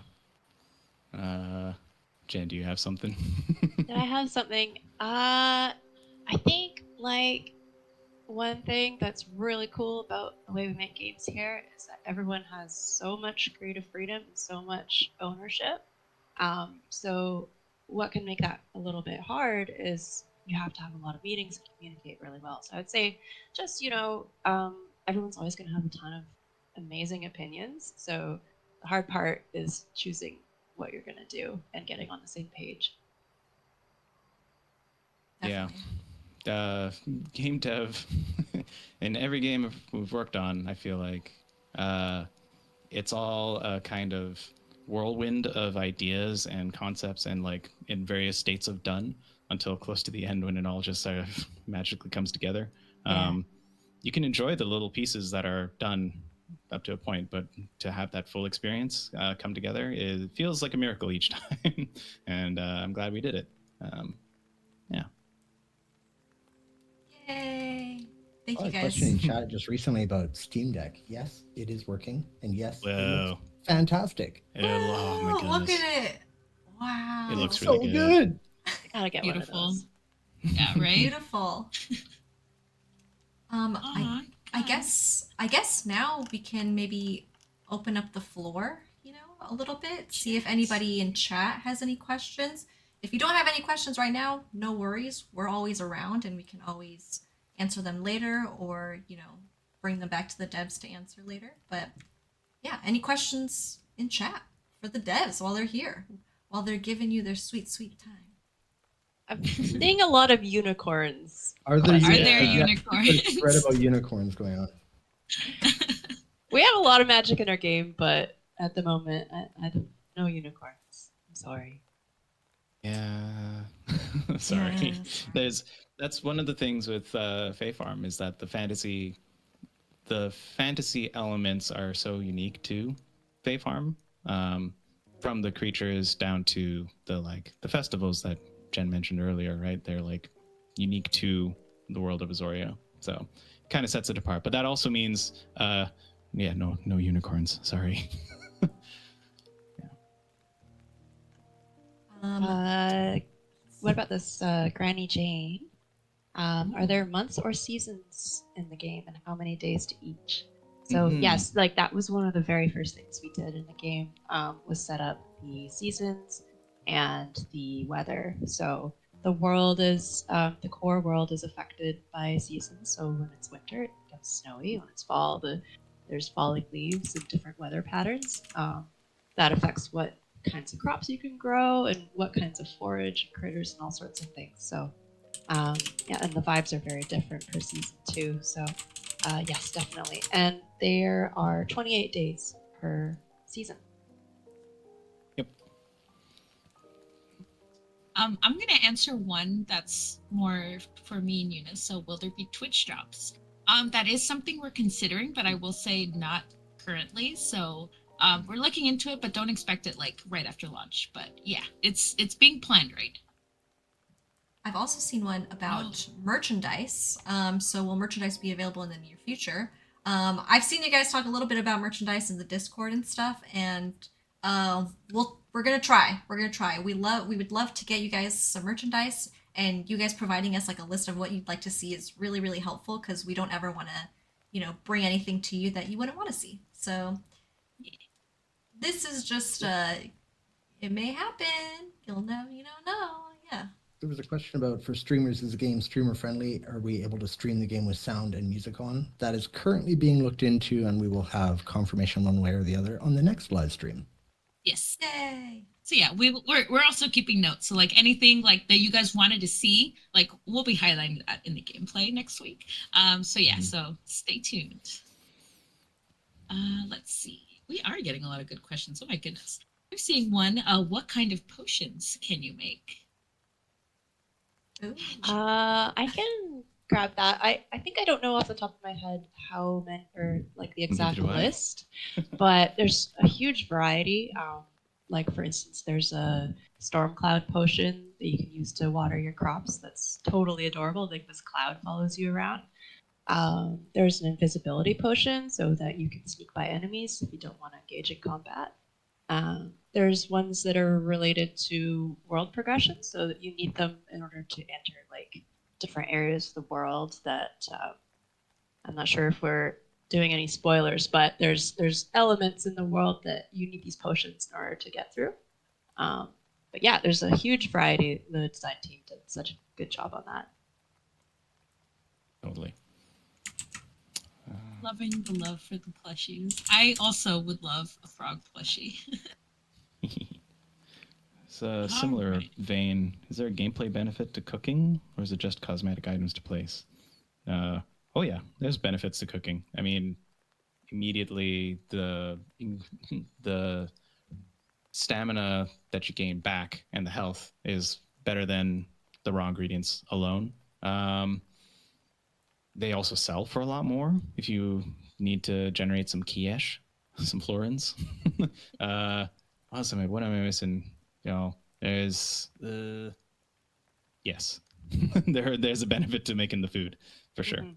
Jen, do you have something? Did I have something? I think like one thing that's really cool about the way we make games here is that everyone has so much creative freedom and so much ownership. So what can make that a little bit hard is you have to have a lot of meetings and communicate really well. So I'd say just, everyone's always going to have a ton of amazing opinions. So the hard part is choosing what you're gonna do and getting on the same page. Definitely. Yeah. Game dev in every game we've worked on, I feel like it's all a kind of whirlwind of ideas and concepts and like in various states of done until close to the end when it all just sort of magically comes together. Yeah. You can enjoy the little pieces that are done up to a point, but to have that full experience come together, it feels like a miracle each time. And I'm glad we did it. Yeah. Yay! Thank I you had a question guys. in chat just recently about Steam Deck. Yes, it is working, and yes, it looks Whoa. fantastic. Oh my Whoa, look goodness. at it! Wow, It looks It's really so good. I gotta get Beautiful. one of those. Yeah, right? beautiful. Aw, I guess now we can maybe open up the floor, a little bit, see if anybody in chat has any questions. If you don't have any questions right now, no worries. We're always around and we can always answer them later or, bring them back to the devs to answer later. But yeah, any questions in chat for the devs while they're here, while they're giving you their sweet, sweet time. I'm seeing a lot of unicorns. Are there, Are Yeah. there yeah, unicorns? there's a thread about unicorns going on. We have a lot of magic in our game, but at the moment, I don't know unicorns. I'm sorry. Yeah. Sorry. Yeah. That's one of the things with Fae Farm is that the fantasy elements are so unique to Fae Farm. From the creatures down to the festivals that Jen mentioned earlier, right? They're like unique to the world of Azoria. So kind of sets it apart. But that also means no unicorns. Sorry. What about this Granny Jane? Are there months or seasons in the game, and how many days to each? So yes, like that was one of the very first things we did in the game was set up the seasons and the weather. So the world is the core world is affected by seasons. So when it's winter, it gets snowy. When it's fall, there's falling leaves and different weather patterns. That affects what kinds of crops you can grow and what kinds of forage and critters and all sorts of things. So yeah, and the vibes are very different per season too. So yes, definitely. And there are 28 days per season. Yep. I'm gonna answer one that's more for me and Eunice. So will there be Twitch drops? That is something we're considering, but I will say not currently. So we're looking into it, but don't expect it like right after launch. But yeah, it's being planned right. I've also seen one about merchandise. So will merchandise be available in the near future? I've seen you guys talk a little bit about merchandise in the Discord and stuff, and we're gonna try. We're gonna try. We would love to get you guys some merchandise, and you guys providing us like a list of what you'd like to see is really really helpful because we don't ever want to, bring anything to you that you wouldn't want to see. So this is just it may happen. You'll know. You don't know. Yeah. There was a question about for streamers, is the game streamer friendly? Are we able to stream the game with sound and music on? That is currently being looked into, and we will have confirmation one way or the other on the next live stream. Yes. Yay. So yeah, we're also keeping notes. So like anything like that you guys wanted to see, like we'll be highlighting that in the gameplay next week. So yeah, so stay tuned. Let's see. We are getting a lot of good questions. Oh my goodness. I'm seeing one. What kind of potions can you make? Ooh. I can grab that. I think I don't know off the top of my head how many or like the exact do I. list, but there's a huge variety. Like for instance, there's a storm cloud potion that you can use to water your crops. That's totally adorable. Like this cloud follows you around. There's an invisibility potion so that you can sneak by enemies if you don't want to engage in combat. There's ones that are related to world progression, so that you need them in order to enter like different areas of the world. That I'm not sure if we're doing any spoilers, but there's elements in the world that you need these potions in order to get through. But yeah, there's a huge variety. The design team did such a good job on that. Totally. Loving the love for the plushies. I also would love a frog plushie. It's a similar Alright. vein. Is there a gameplay benefit to cooking, or is it just cosmetic items to place? Oh yeah, there's benefits to cooking. I mean, immediately the stamina that you gain back and the health is better than the raw ingredients alone. They also sell for a lot more if you need to generate some kiesh, some florins. Awesome. What am I missing? There's yes, there's a benefit to making the food for sure. Mhm.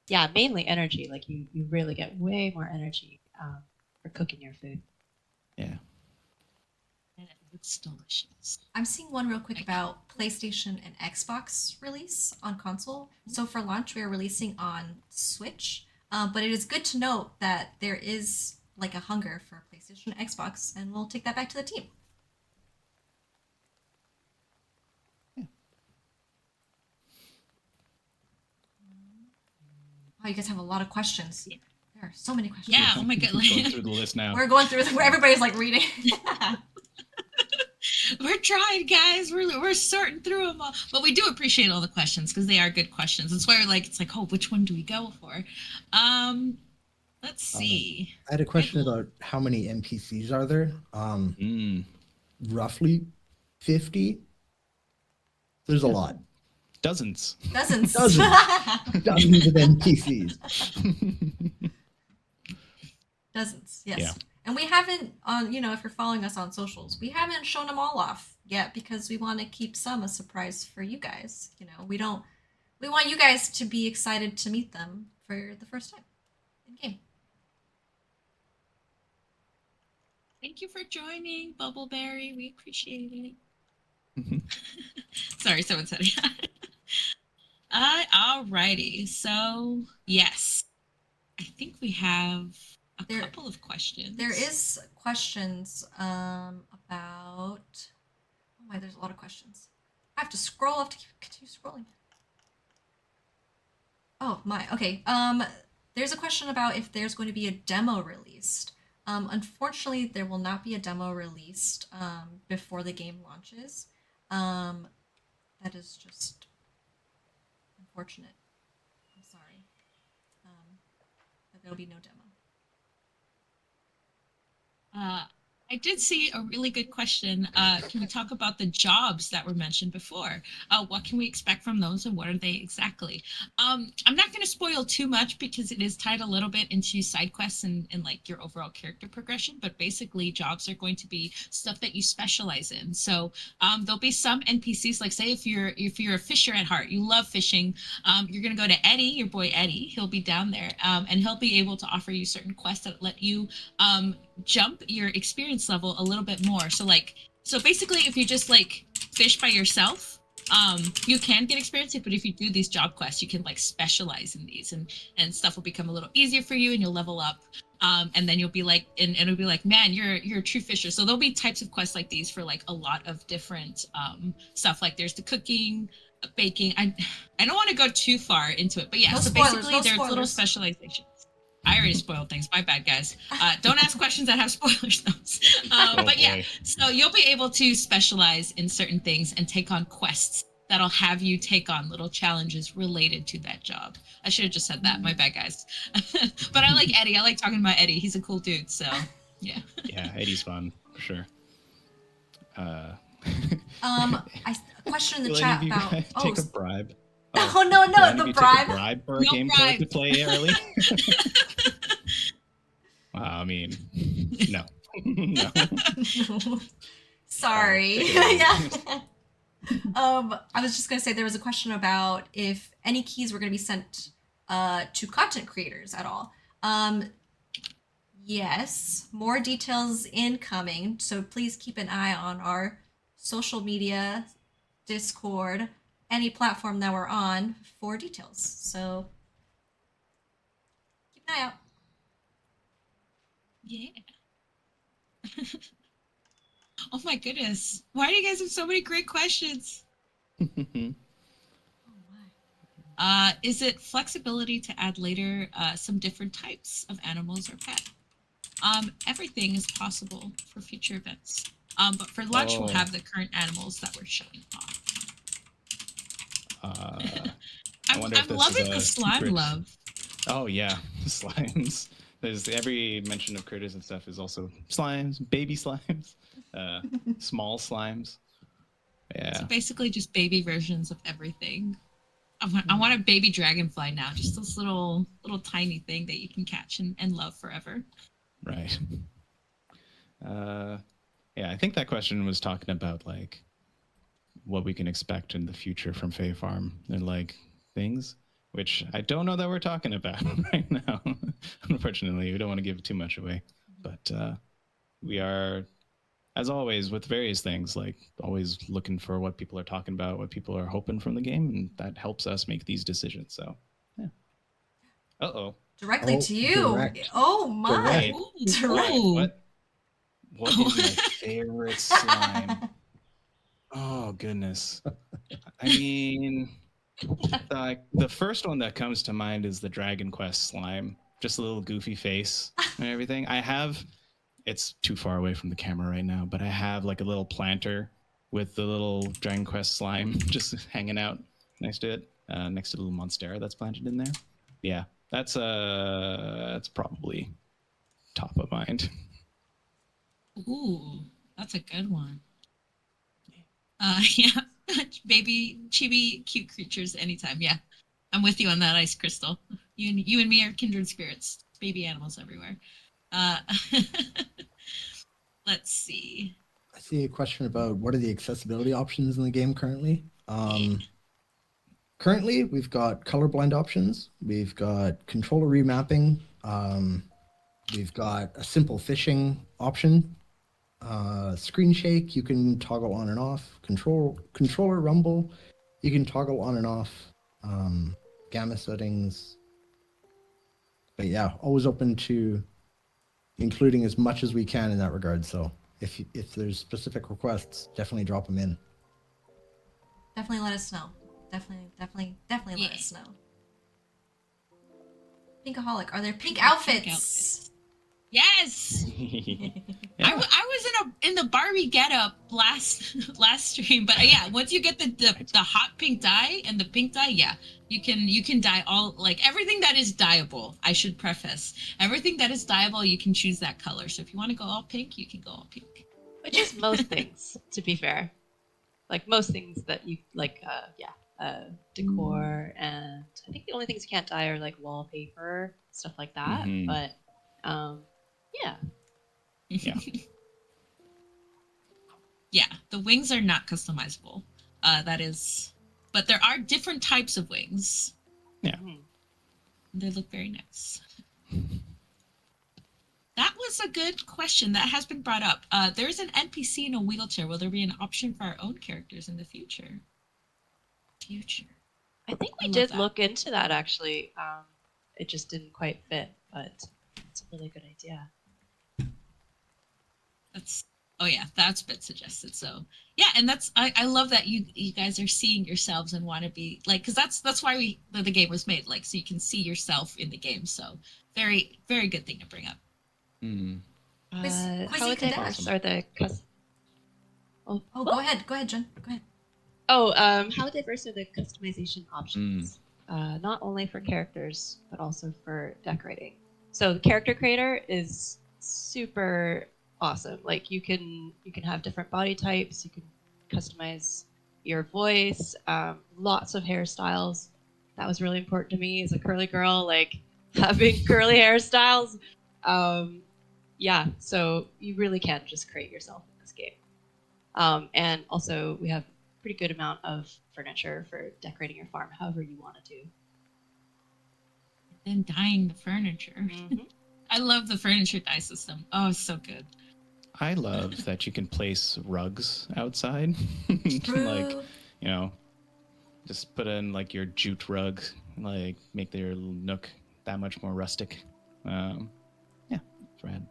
Yeah, mainly energy. Like you really get way more energy for cooking your food. Yeah. And it's delicious. I'm seeing one real quick about PlayStation and Xbox release on console. So for launch, we are releasing on Switch, but it is good to note that there is like a hunger for PlayStation and Xbox, and we'll take that back to the team. Oh, you guys have a lot of questions. Yeah. There are so many questions. Yeah, oh my god. Going through the list now. We're going through where everybody's like reading. We're trying, guys. We're sorting through them all, but we do appreciate all the questions because they are good questions. That's why it's like, oh, which one do we go for? Let's see. I had a question about how many NPCs are there. Roughly 50. There's a lot. Dozens. Dozens. Dozens of NPCs. Dozens, yes. Yeah. And we haven't if you're following us on socials, we haven't shown them all off yet because we want to keep some a surprise for you guys. We want you guys to be excited to meet them for the first time in game. Thank you for joining, Bubbleberry. We appreciate it. Sorry, someone said it. Alrighty. So, yes. I think we have a couple of questions. There is questions about... Oh my, there's a lot of questions. I have to scroll. I have to continue scrolling. Oh my, okay. There's a question about if there's going to be a demo released. Unfortunately, there will not be a demo released before the game launches. That is just unfortunate. I'm sorry. But there'll be no demo. I did see a really good question. Can we talk about the jobs that were mentioned before? What can we expect from those and what are they exactly? I'm not going to spoil too much because it is tied a little bit into side quests and like your overall character progression, but basically jobs are going to be stuff that you specialize in. So there'll be some NPCs, like say if you're a fisher at heart, you love fishing, you're going to go to Eddie, your boy Eddie, he'll be down there and he'll be able to offer you certain quests that let you jump your experience level a little bit more. So basically if you just like fish by yourself, you can get experience, but if you do these job quests, you can like specialize in these and stuff will become a little easier for you and you'll level up. And then you'll be like, and it'll be like, man, you're a true fisher. So there'll be types of quests like these for like a lot of different stuff. Like there's the cooking, baking. I don't want to go too far into it, but yeah. No So spoilers, basically no there's spoilers. little specializations. I already spoiled things. My bad, guys. Don't ask questions that have spoilers, though. But yeah, so you'll be able to specialize in certain things and take on quests that'll have you take on little challenges related to that job. I should have just said that. My bad, guys. But I like Eddie. I like talking about Eddie. He's a cool dude. So yeah. Yeah, Eddie's fun for sure. A question in the chat about take a bribe. Oh no, the bribe. Take a bribe for a game code to play early. I mean, no. No. Sorry. Yeah. I was just gonna say there was a question about if any keys were gonna be sent to content creators at all. Yes, more details incoming. So please keep an eye on our social media, Discord, any platform that we're on for details. So keep an eye out. Yeah. Oh my goodness. Why do you guys have so many great questions? Is it flexibility to add later some different types of animals or pet? Everything is possible for future events. But for lunch, we'll Oh. have the current animals that we're showing off. I wonder if I'm this loving is a the slime secret. love. Oh yeah, slimes. There's every mention of critters and stuff is also slimes, baby slimes, small slimes. Yeah. So basically, just baby versions of everything. I want a baby dragonfly now, just this little tiny thing that you can catch and love forever. Right. Yeah, I think that question was talking about like what we can expect in the future from Fae Farm and like things, which I don't know that we're talking about right now. Unfortunately, we don't want to give too much away, but we are, as always, with various things, like always looking for what people are talking about, what people are hoping from the game, and that helps us make these decisions. So, yeah. Uh-oh. Directly Oh, to you. direct. Oh my. Direct. Direct. All right, Ooh. what is my favorite slime? Oh goodness. I mean, the first one that comes to mind is the Dragon Quest slime. Just a little goofy face and everything. It's too far away from the camera right now, but I have like a little planter with the little Dragon Quest slime just hanging out next to it, next to the little monstera that's planted in there. Yeah, that's probably top of mind. Ooh, that's a good one. Yeah, baby chibi cute creatures anytime. Yeah, I'm with you on that, Ice Crystal. You and me are kindred spirits. Baby animals everywhere. Uh, let's see. I see a question about what are the accessibility options in the game currently. Currently, we've got colorblind options. We've got controller remapping. We've got a simple fishing option. Screen shake, you can toggle on and off. Controller rumble, you can toggle on and off. Gamma settings. But yeah, always open to including as much as we can in that regard. So if there's specific requests, definitely drop them in. Definitely let us know. Definitely let us know. Pinkaholic, are there pink outfits? Yes. Yeah. I was in the Barbie getup last stream, but yeah, once you get the hot pink dye and the pink dye, yeah, you can dye all, like everything that is dyeable. I should preface, everything that is dyeable, you can choose that color. So if you want to go all pink, you can go all pink. Which is most things, to be fair. Like most things that you like, decor, and I think the only things you can't dye are like wallpaper, stuff like that. Mhm. But yeah. Yeah. Yeah, the wings are not customizable. That is, but there are different types of wings. Yeah. They look very nice. That was a good question that has been brought up. There's an NPC in a wheelchair. Will there be an option for our own characters in the future? I think we I love did that. look into that actually. It just didn't quite fit, but it's a really good idea. That's been suggested. So yeah, and I love that you guys are seeing yourselves and want to be like, because that's why the game was made, like, so you can see yourself in the game. So very, very good thing to bring up. Mm. Quizzy How diverse Kadesh. are the Oh, go ahead, Jen. Go ahead. how diverse are the customization options? Not only for characters, but also for decorating. So the character creator is super awesome. Like you can have different body types. You can customize your voice. Lots of hairstyles. That was really important to me as a curly girl. Like having curly hairstyles. Yeah, so you really can just create yourself in this game. And also we have pretty good amount of furniture for decorating your farm however you want to do. And dyeing the furniture. I love the furniture dye system. Oh, it's so good. I love that you can place rugs outside. Like, just put in like your jute rug, like make their nook that much more rustic. Yeah, it's rad.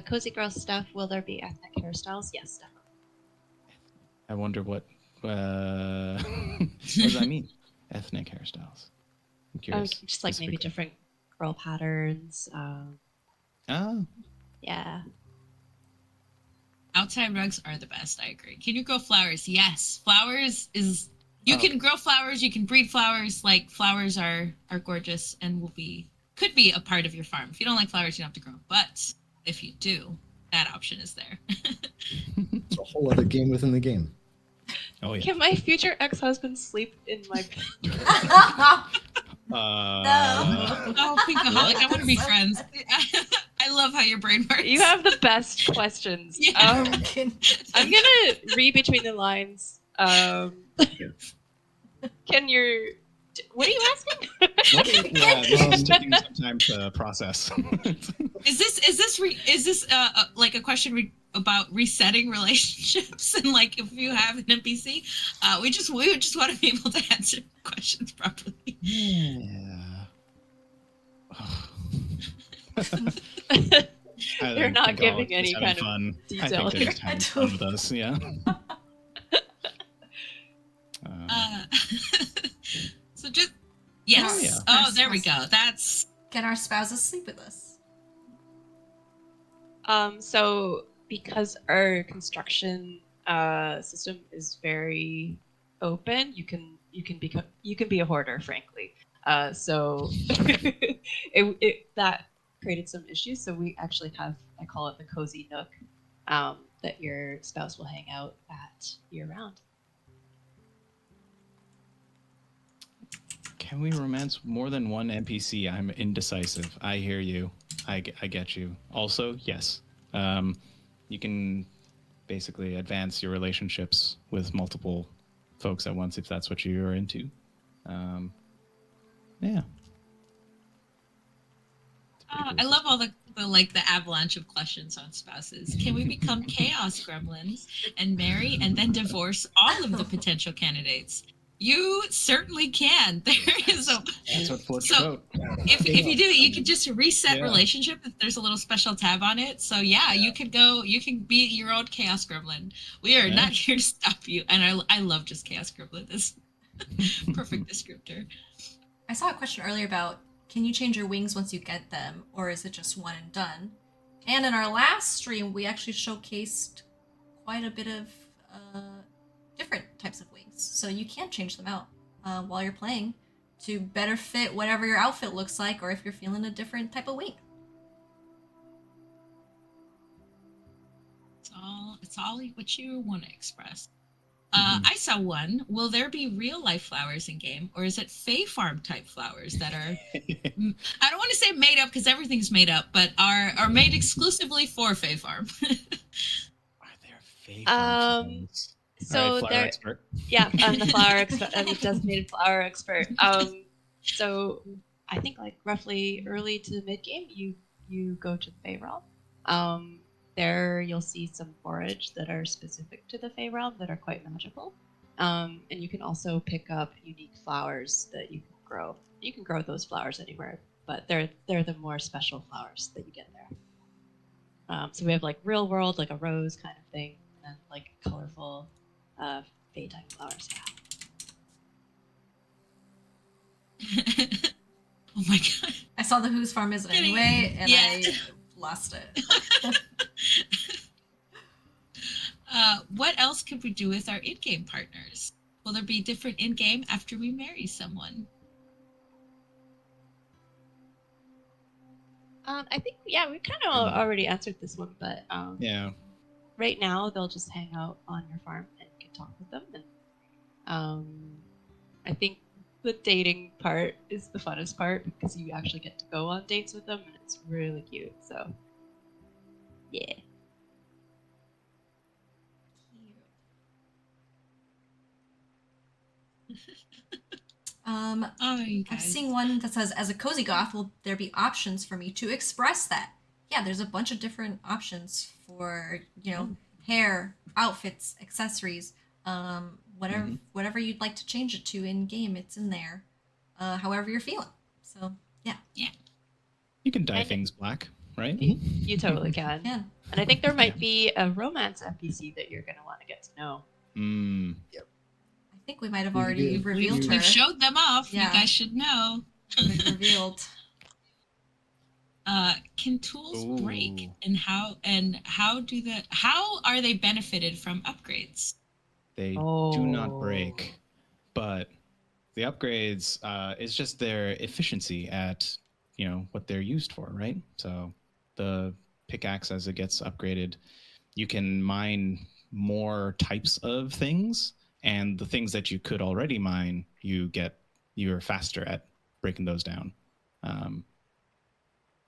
Cozy girl stuff. Will there be ethnic hairstyles? Yes, definitely. I wonder what does that mean? Ethnic hairstyles. I'm curious. Just like maybe different girl patterns. Oh. Yeah. Outside rugs are the best. I agree. Can you grow flowers? Yes, flowers is. You can grow flowers. You can breed flowers. Like flowers are gorgeous and could be a part of your farm. If you don't like flowers, you don't have to grow 'em. But if you do, that option is there. It's a whole other game within the game. Oh yeah. Can my future ex-husband sleep in my bed? Oh, Pinkaholic, I want to be friends. I love how your brain works. You have the best questions. Yeah. I'm gonna read between the lines. Can your what are you asking? Yeah, this is taking some time to process. Is this like a question about resetting relationships and like if you have an NPC? We just want to be able to answer questions properly. Yeah. They're not giving any kind of fun. detail I think they're here. just having fun with us. Yeah. So just yes. Oh, yeah. Oh, there we go. That's Can our spouses sleep with us? So because our construction system is very open, you can be a hoarder, frankly. So that created some issues. So we actually have, I call it the cozy nook, that your spouse will hang out at year round. Can we romance more than one NPC? I'm indecisive. I hear you. I get you. Also, yes. You can basically advance your relationships with multiple folks at once if that's what you're into. Yeah. I love all the avalanche of questions on spouses. Can we become chaos gremlins and marry and then divorce all of the potential candidates? You certainly can. There is a That's what floats so your boat. if you do it, you can just reset relationship if there's a little special tab on it. So you can be your own chaos gremlin. We are not here to stop you. And I love just chaos gremlin. This perfect descriptor. I saw a question earlier about, can you change your wings once you get them, or is it just one and done? And in our last stream, we actually showcased quite a bit of different types of wings. So you can change them out while you're playing to better fit whatever your outfit looks like, or if you're feeling a different type of wing. It's all what you want to express. I saw one. Will there be real life flowers in game, or is it Fae Farm type flowers that are? I don't want to say made up because everything's made up, but are made exclusively for Fae Farm. Are there Fae Farm flowers? So all right, flower there, expert. yeah, I'm the flower expert. I'm the designated flower expert. So I think like roughly early to mid game, you go to the Fae Realm. There you'll see some forage that are specific to the Fae Realm that are quite magical. And you can also pick up unique flowers that you can grow. You can grow those flowers anywhere, but they're the more special flowers that you get there. So we have like real world, like a rose kind of thing, and then like colorful Fae type flowers. Oh my god! I saw the Whose Farm Is It Anyway, and I lost it. What else could we do with our in-game partners? Will there be different in-game after we marry someone? I think we kind of already answered this one, but right now they'll just hang out on your farm and you can talk with them. And I think the dating part is the funnest part because you actually get to go on dates with them, and it's really cute. So yeah. I'm seeing one that says, as a cozy goth, will there be options for me to express that? Yeah, there's a bunch of different options for, hair, outfits, accessories, whatever you'd like to change it to in game, it's in there. However you're feeling. So yeah. You can dye things black, right? You totally can. Yeah. And I think there might be a romance NPC that you're going to want to get to know. Yep. I think we might have already revealed her. We've showed them off. Yeah. You guys should know. Revealed. Can tools break, Ooh. and how are they benefited from upgrades? They do not Oh. break, but the upgrades is just their efficiency at what they're used for, right? So the pickaxe, as it gets upgraded, you can mine more types of things, and the things that you could already mine, you're faster at breaking those down. Um,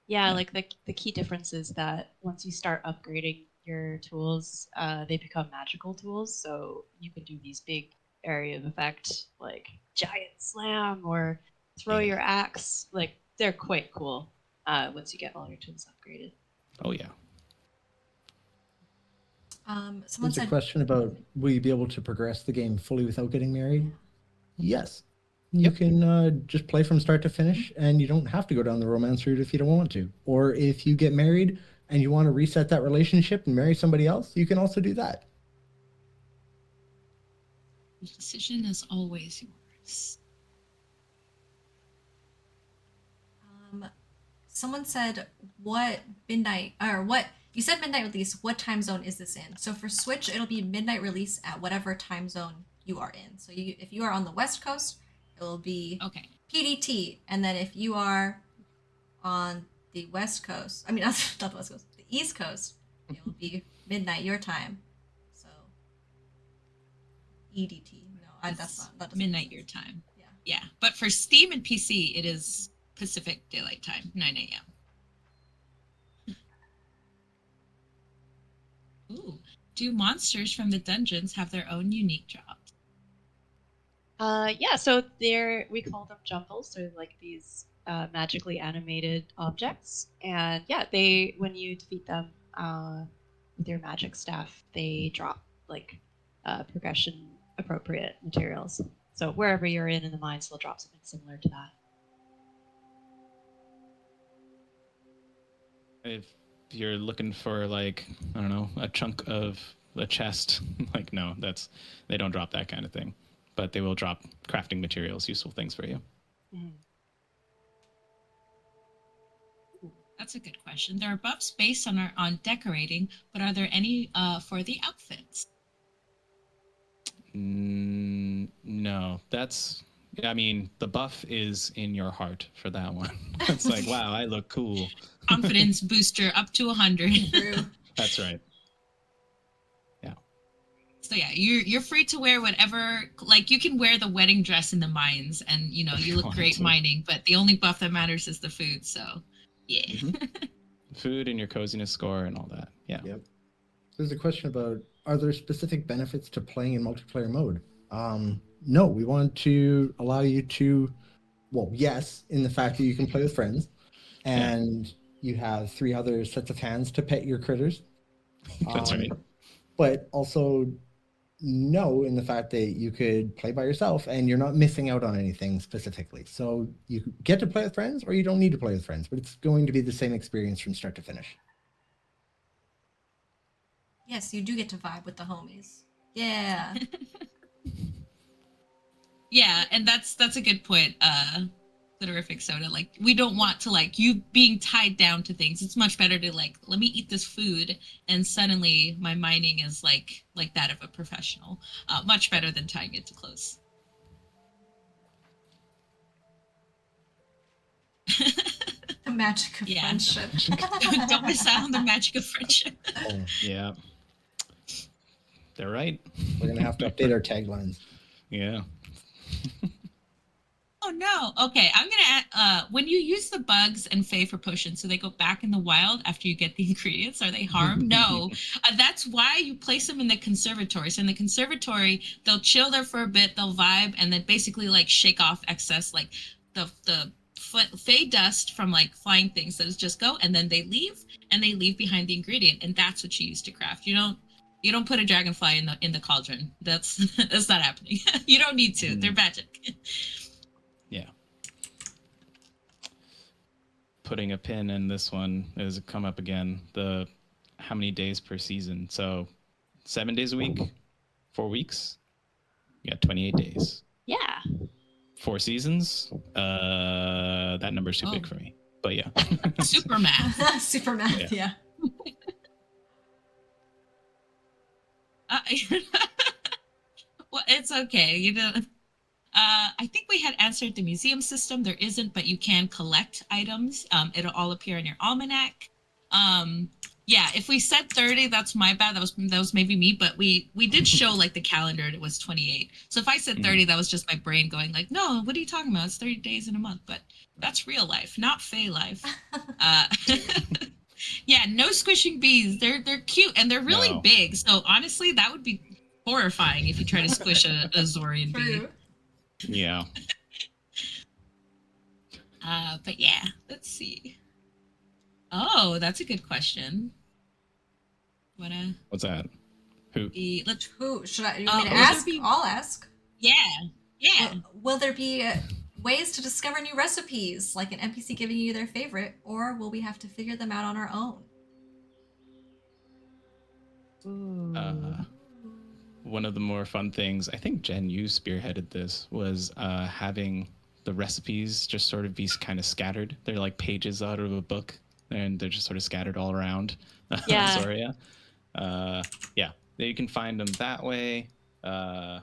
Yeah, Yeah. like the key difference is that once you start upgrading your tools, they become magical tools. So you can do these big area of effect, like giant slam or throw Yeah. your axe. Like they're quite cool once you get all your tools upgraded. Oh yeah. Someone There's a said, question about will you be able to progress the game fully without getting married? Yes. You Yep. can just play from start to finish, and you don't have to go down the romance route if you don't want to. Or if you get married and you want to reset that relationship and marry somebody else, you can also do that. The decision is always yours. um, someone said, what midnight, or what, you said midnight release, what time zone is this in? So for Switch, it'll be midnight release at whatever time zone you are in. So if you are on the West Coast, it will be Okay. PDT. And then if you are on the West Coast, I mean, not the West Coast, the East Coast, it will be midnight your time. So EDT. No, that's It's not, that doesn't make midnight sense. your time. Yeah. Yeah, but for Steam and PC, it is Pacific Daylight Time, 9 a.m. Ooh. Do monsters from the dungeons have their own unique drops? Yeah, so we call them jumbles. They're like these magically animated objects, and yeah, when you defeat them with your magic staff, they drop like progression appropriate materials. So wherever you're in the mines, they'll drop something similar to that. If you're looking for, like, I don't know, a chunk of a chest, like, no, they don't drop that kind of thing, but they will drop crafting materials, useful things for you. Mhm. That's a good question. There are buffs based on decorating, but are there any for the outfits? No, I mean, the buff is in your heart for that one. It's like, wow, I look cool. Confidence booster up to 100. True. That's right. Yeah. So yeah, you're free to wear whatever. Like you can wear the wedding dress in the mines, and you If you you look wanted great to. mining. But the only buff that matters is the food. So yeah. Mhm. Food and your coziness score and all that. Yeah. Yep. There's a question about, are there specific benefits to playing in multiplayer mode? No, we want to allow you to, well, yes, in the fact that you can play with friends, Yeah. and you have 3 other sets of hands to pet your critters. That's right. But also no, in the fact that you could play by yourself and you're not missing out on anything specifically. So you get to play with friends, or you don't need to play with friends, but it's going to be the same experience from start to finish. Yes, you do get to vibe with the homies. Yeah. Yeah, and that's a good point. Soderific soda. Like we don't want to like you being tied down to things. It's much better to like let me eat this food and suddenly my mining is like that of a professional. Much better than tying it to clothes. The magic of Yeah. friendship. Don't miss out on the magic of friendship. Oh, Yeah. They're right. we're going to have to update our taglines. Yeah. Oh no. Okay, I'm gonna add, when you use the bugs and Fae for potions, so they go back in the wild after you get the ingredients, are they harmed? No. That's why you place them in the conservatory. So in the conservatory, they'll chill there for a bit, they'll vibe, and then basically like shake off excess like the Fae dust from like flying things that is just go, and then they leave behind the ingredient, and that's what you use to craft. You don't put a dragonfly in the cauldron. That's that's not happening. You don't need to. They're magic. Yeah. Putting a pin in this one is come up again. The how many days per season? So 7 days a week, 4 weeks. You got 28 days. Yeah. 4 seasons. That number's too big for me. But yeah. Super math. Super math, yeah. Well, it's okay. You know, I think we had answered the museum system. There isn't, but you can collect items. It'll all appear in your almanac. Yeah, if we said 30, that's my bad. That was maybe me, but we did show like the calendar and it was 28. So if I said 30, that was just my brain going like, no, what are you talking about? It's 30 days in a month, but that's real life, not Fae life. Yeah, no squishing bees. They're cute and they're really big. So honestly, that would be horrifying if you try to squish a Zorian bee. True. Yeah. But yeah, let's see. Oh, that's a good question. What's that? Who? Let's. Who should I? You want me to will ask? there be- I'll ask. Yeah. Will there be ways to discover new recipes, like an NPC giving you their favorite, or will we have to figure them out on our own? One of the more fun things, I think Jen, you spearheaded this, was having the recipes just sort of be kind of scattered. They're like pages out of a book, and they're just sort of scattered all around Soria. Yeah, you can find them that way. Oh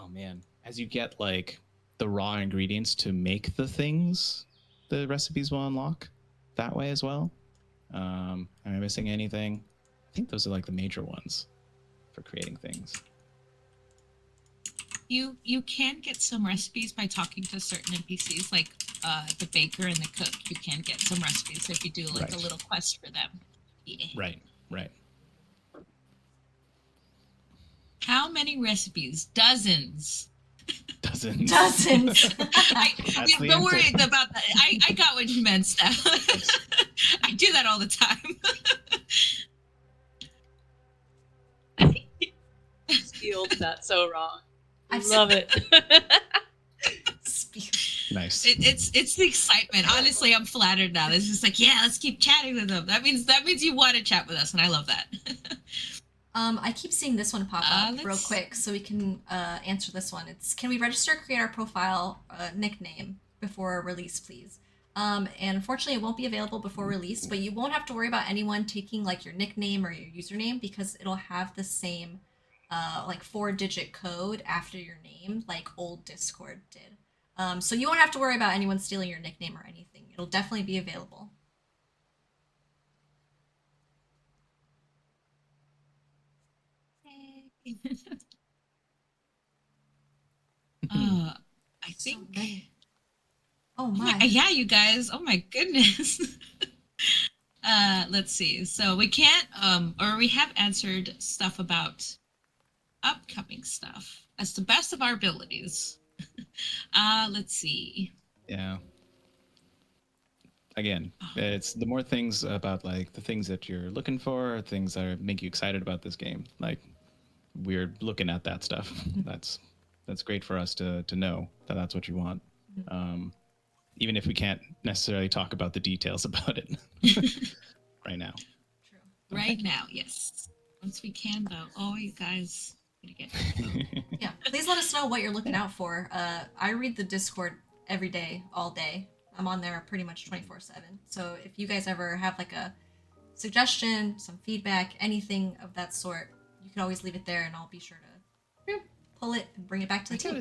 man, as you get like the raw ingredients to make the things, the recipes will unlock that way as well. Am I missing anything? I think those are like the major ones for creating things. You can get some recipes by talking to certain NPCs, like the baker and the cook. You can get some recipes if you do like a little quest for them. Yeah. Right. How many recipes? Dozens. Dozens. Don't worry about that. I got what you meant, Steph. I do that all the time. Spilled that so wrong. I love it. Nice. It's the excitement. Honestly, I'm flattered now. It's just like, yeah, let's keep chatting with them. That means you want to chat with us, and I love that. I keep seeing this one pop up real quick, so we can answer this one. It's, can we register, create our profile nickname before release, please? And unfortunately, it won't be available before release, but you won't have to worry about anyone taking like your nickname or your username, because it'll have the same like 4-digit code after your name, like old Discord did. So you won't have to worry about anyone stealing your nickname or anything. It'll definitely be available. I think. Oh my. Yeah, you guys. Oh my goodness. Let's see. So we can't, or we have answered stuff about upcoming stuff as the best of our abilities. Let's see. Yeah. Again, it's the more things about like the things that you're looking for, things that make you excited about this game. Like we're looking at that stuff. That's great for us to know that that's what you want. Even if we can't necessarily talk about the details about it right now. True. Right now, yes. Once we can, though. Oh, you guys. Yeah, please let us know what you're looking out for. I read the Discord every day, all day. I'm on there pretty much 24/7. So if you guys ever have like a suggestion, some feedback, anything of that sort, you can always leave it there, and I'll be sure to pull it and bring it back to the team.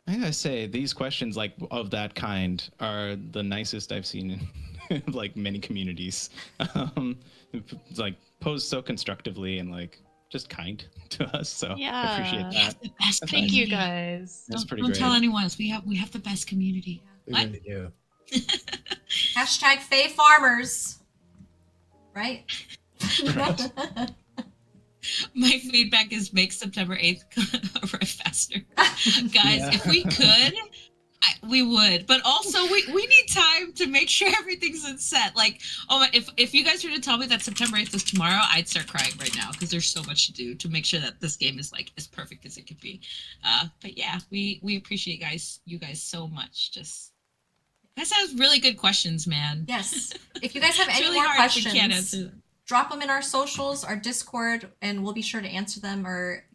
I gotta say, these questions like of that kind are the nicest I've seen in like many communities. It's like posed so constructively and like just kind to us. So I appreciate that. Thank you guys. That's pretty Don't great. tell anyone else. We have the best community. We really do. Hashtag Fae Farmers. Right? My feedback is make September 8th arrive faster. Guys, if we could, we would. But also, we need time to make sure everything's in set. Like, oh, if you guys were to tell me that September 8th is tomorrow, I'd start crying right now because there's so much to do to make sure that this game is like as perfect as it could be. But yeah, we appreciate you guys so much. Just you guys have really good questions, man. Yes. If you guys have any really more hard if we can't questions, answer them. Drop them in our socials, our Discord, and we'll be sure to answer them, or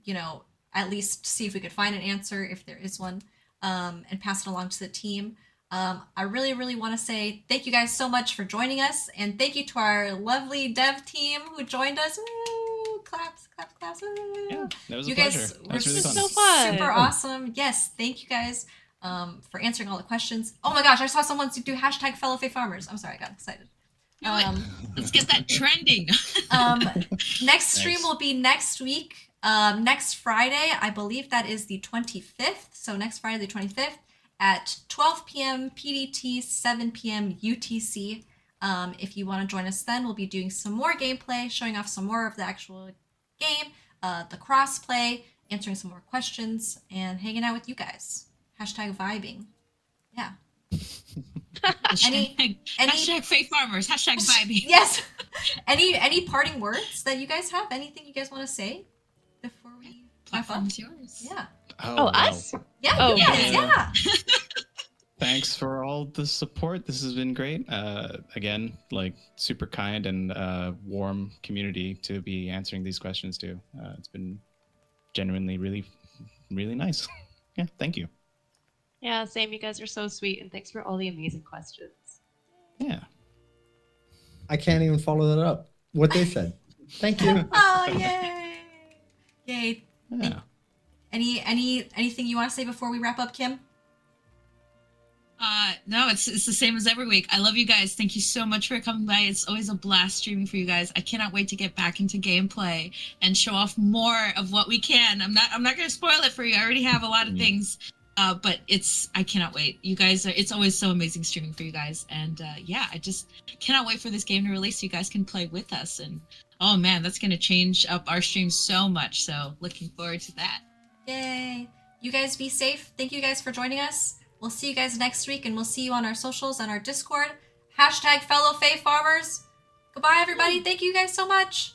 at least see if we could find an answer if there is one, and pass it along to the team. I really, really want to say thank you guys so much for joining us, and thank you to our lovely dev team who joined us. Woo! Claps, claps, claps. Woo! Yeah, that was You a pleasure. guys That were was really fun. so fun. super awesome. Yes, thank you guys for answering all the questions. Oh my gosh, I saw someone do hashtag fellow Fae Farmers. I'm sorry, I got excited. Do it. Let's get that trending. Next stream Nice. will be next week. Next Friday, I believe that is the 25th. So next Friday, the 25th at 12 p.m. PDT, 7 p.m. UTC. If you want to join us then, we'll be doing some more gameplay, showing off some more of the actual game, the crossplay, answering some more questions, and hanging out with you guys. Hashtag vibing. Yeah. Hashtag Fae Farmers. Hashtag vibing. Yes. Any parting words that you guys have? Anything you guys want to say before we wrap up? Platform's yours. Yeah. Oh, wow. us? Yeah, Oh, you guys, yeah. yeah. Thanks for all the support. This has been great. Again, like super kind and warm community to be answering these questions to. It's been genuinely really, really nice. Yeah, thank you. Yeah, same. You guys are so sweet, and thanks for all the amazing questions. Yeah. I can't even follow that up. What they said. Thank you. Oh, yay. Yay. Yeah. Anything you want to say before we wrap up, Kim? No, it's the same as every week. I love you guys. Thank you so much for coming by. It's always a blast streaming for you guys. I cannot wait to get back into gameplay and show off more of what we can. I'm not gonna spoil it for you. I already have a lot of things. But I cannot wait. You guys it's always so amazing streaming for you guys. And yeah, I just cannot wait for this game to release so you guys can play with us. And oh man, that's gonna change up our stream so much. So looking forward to that. Yay. You guys be safe. Thank you guys for joining us. We'll see you guys next week, and we'll see you on our socials and our Discord. Hashtag fellow Fae Farmers. Goodbye, everybody. Thank you guys so much.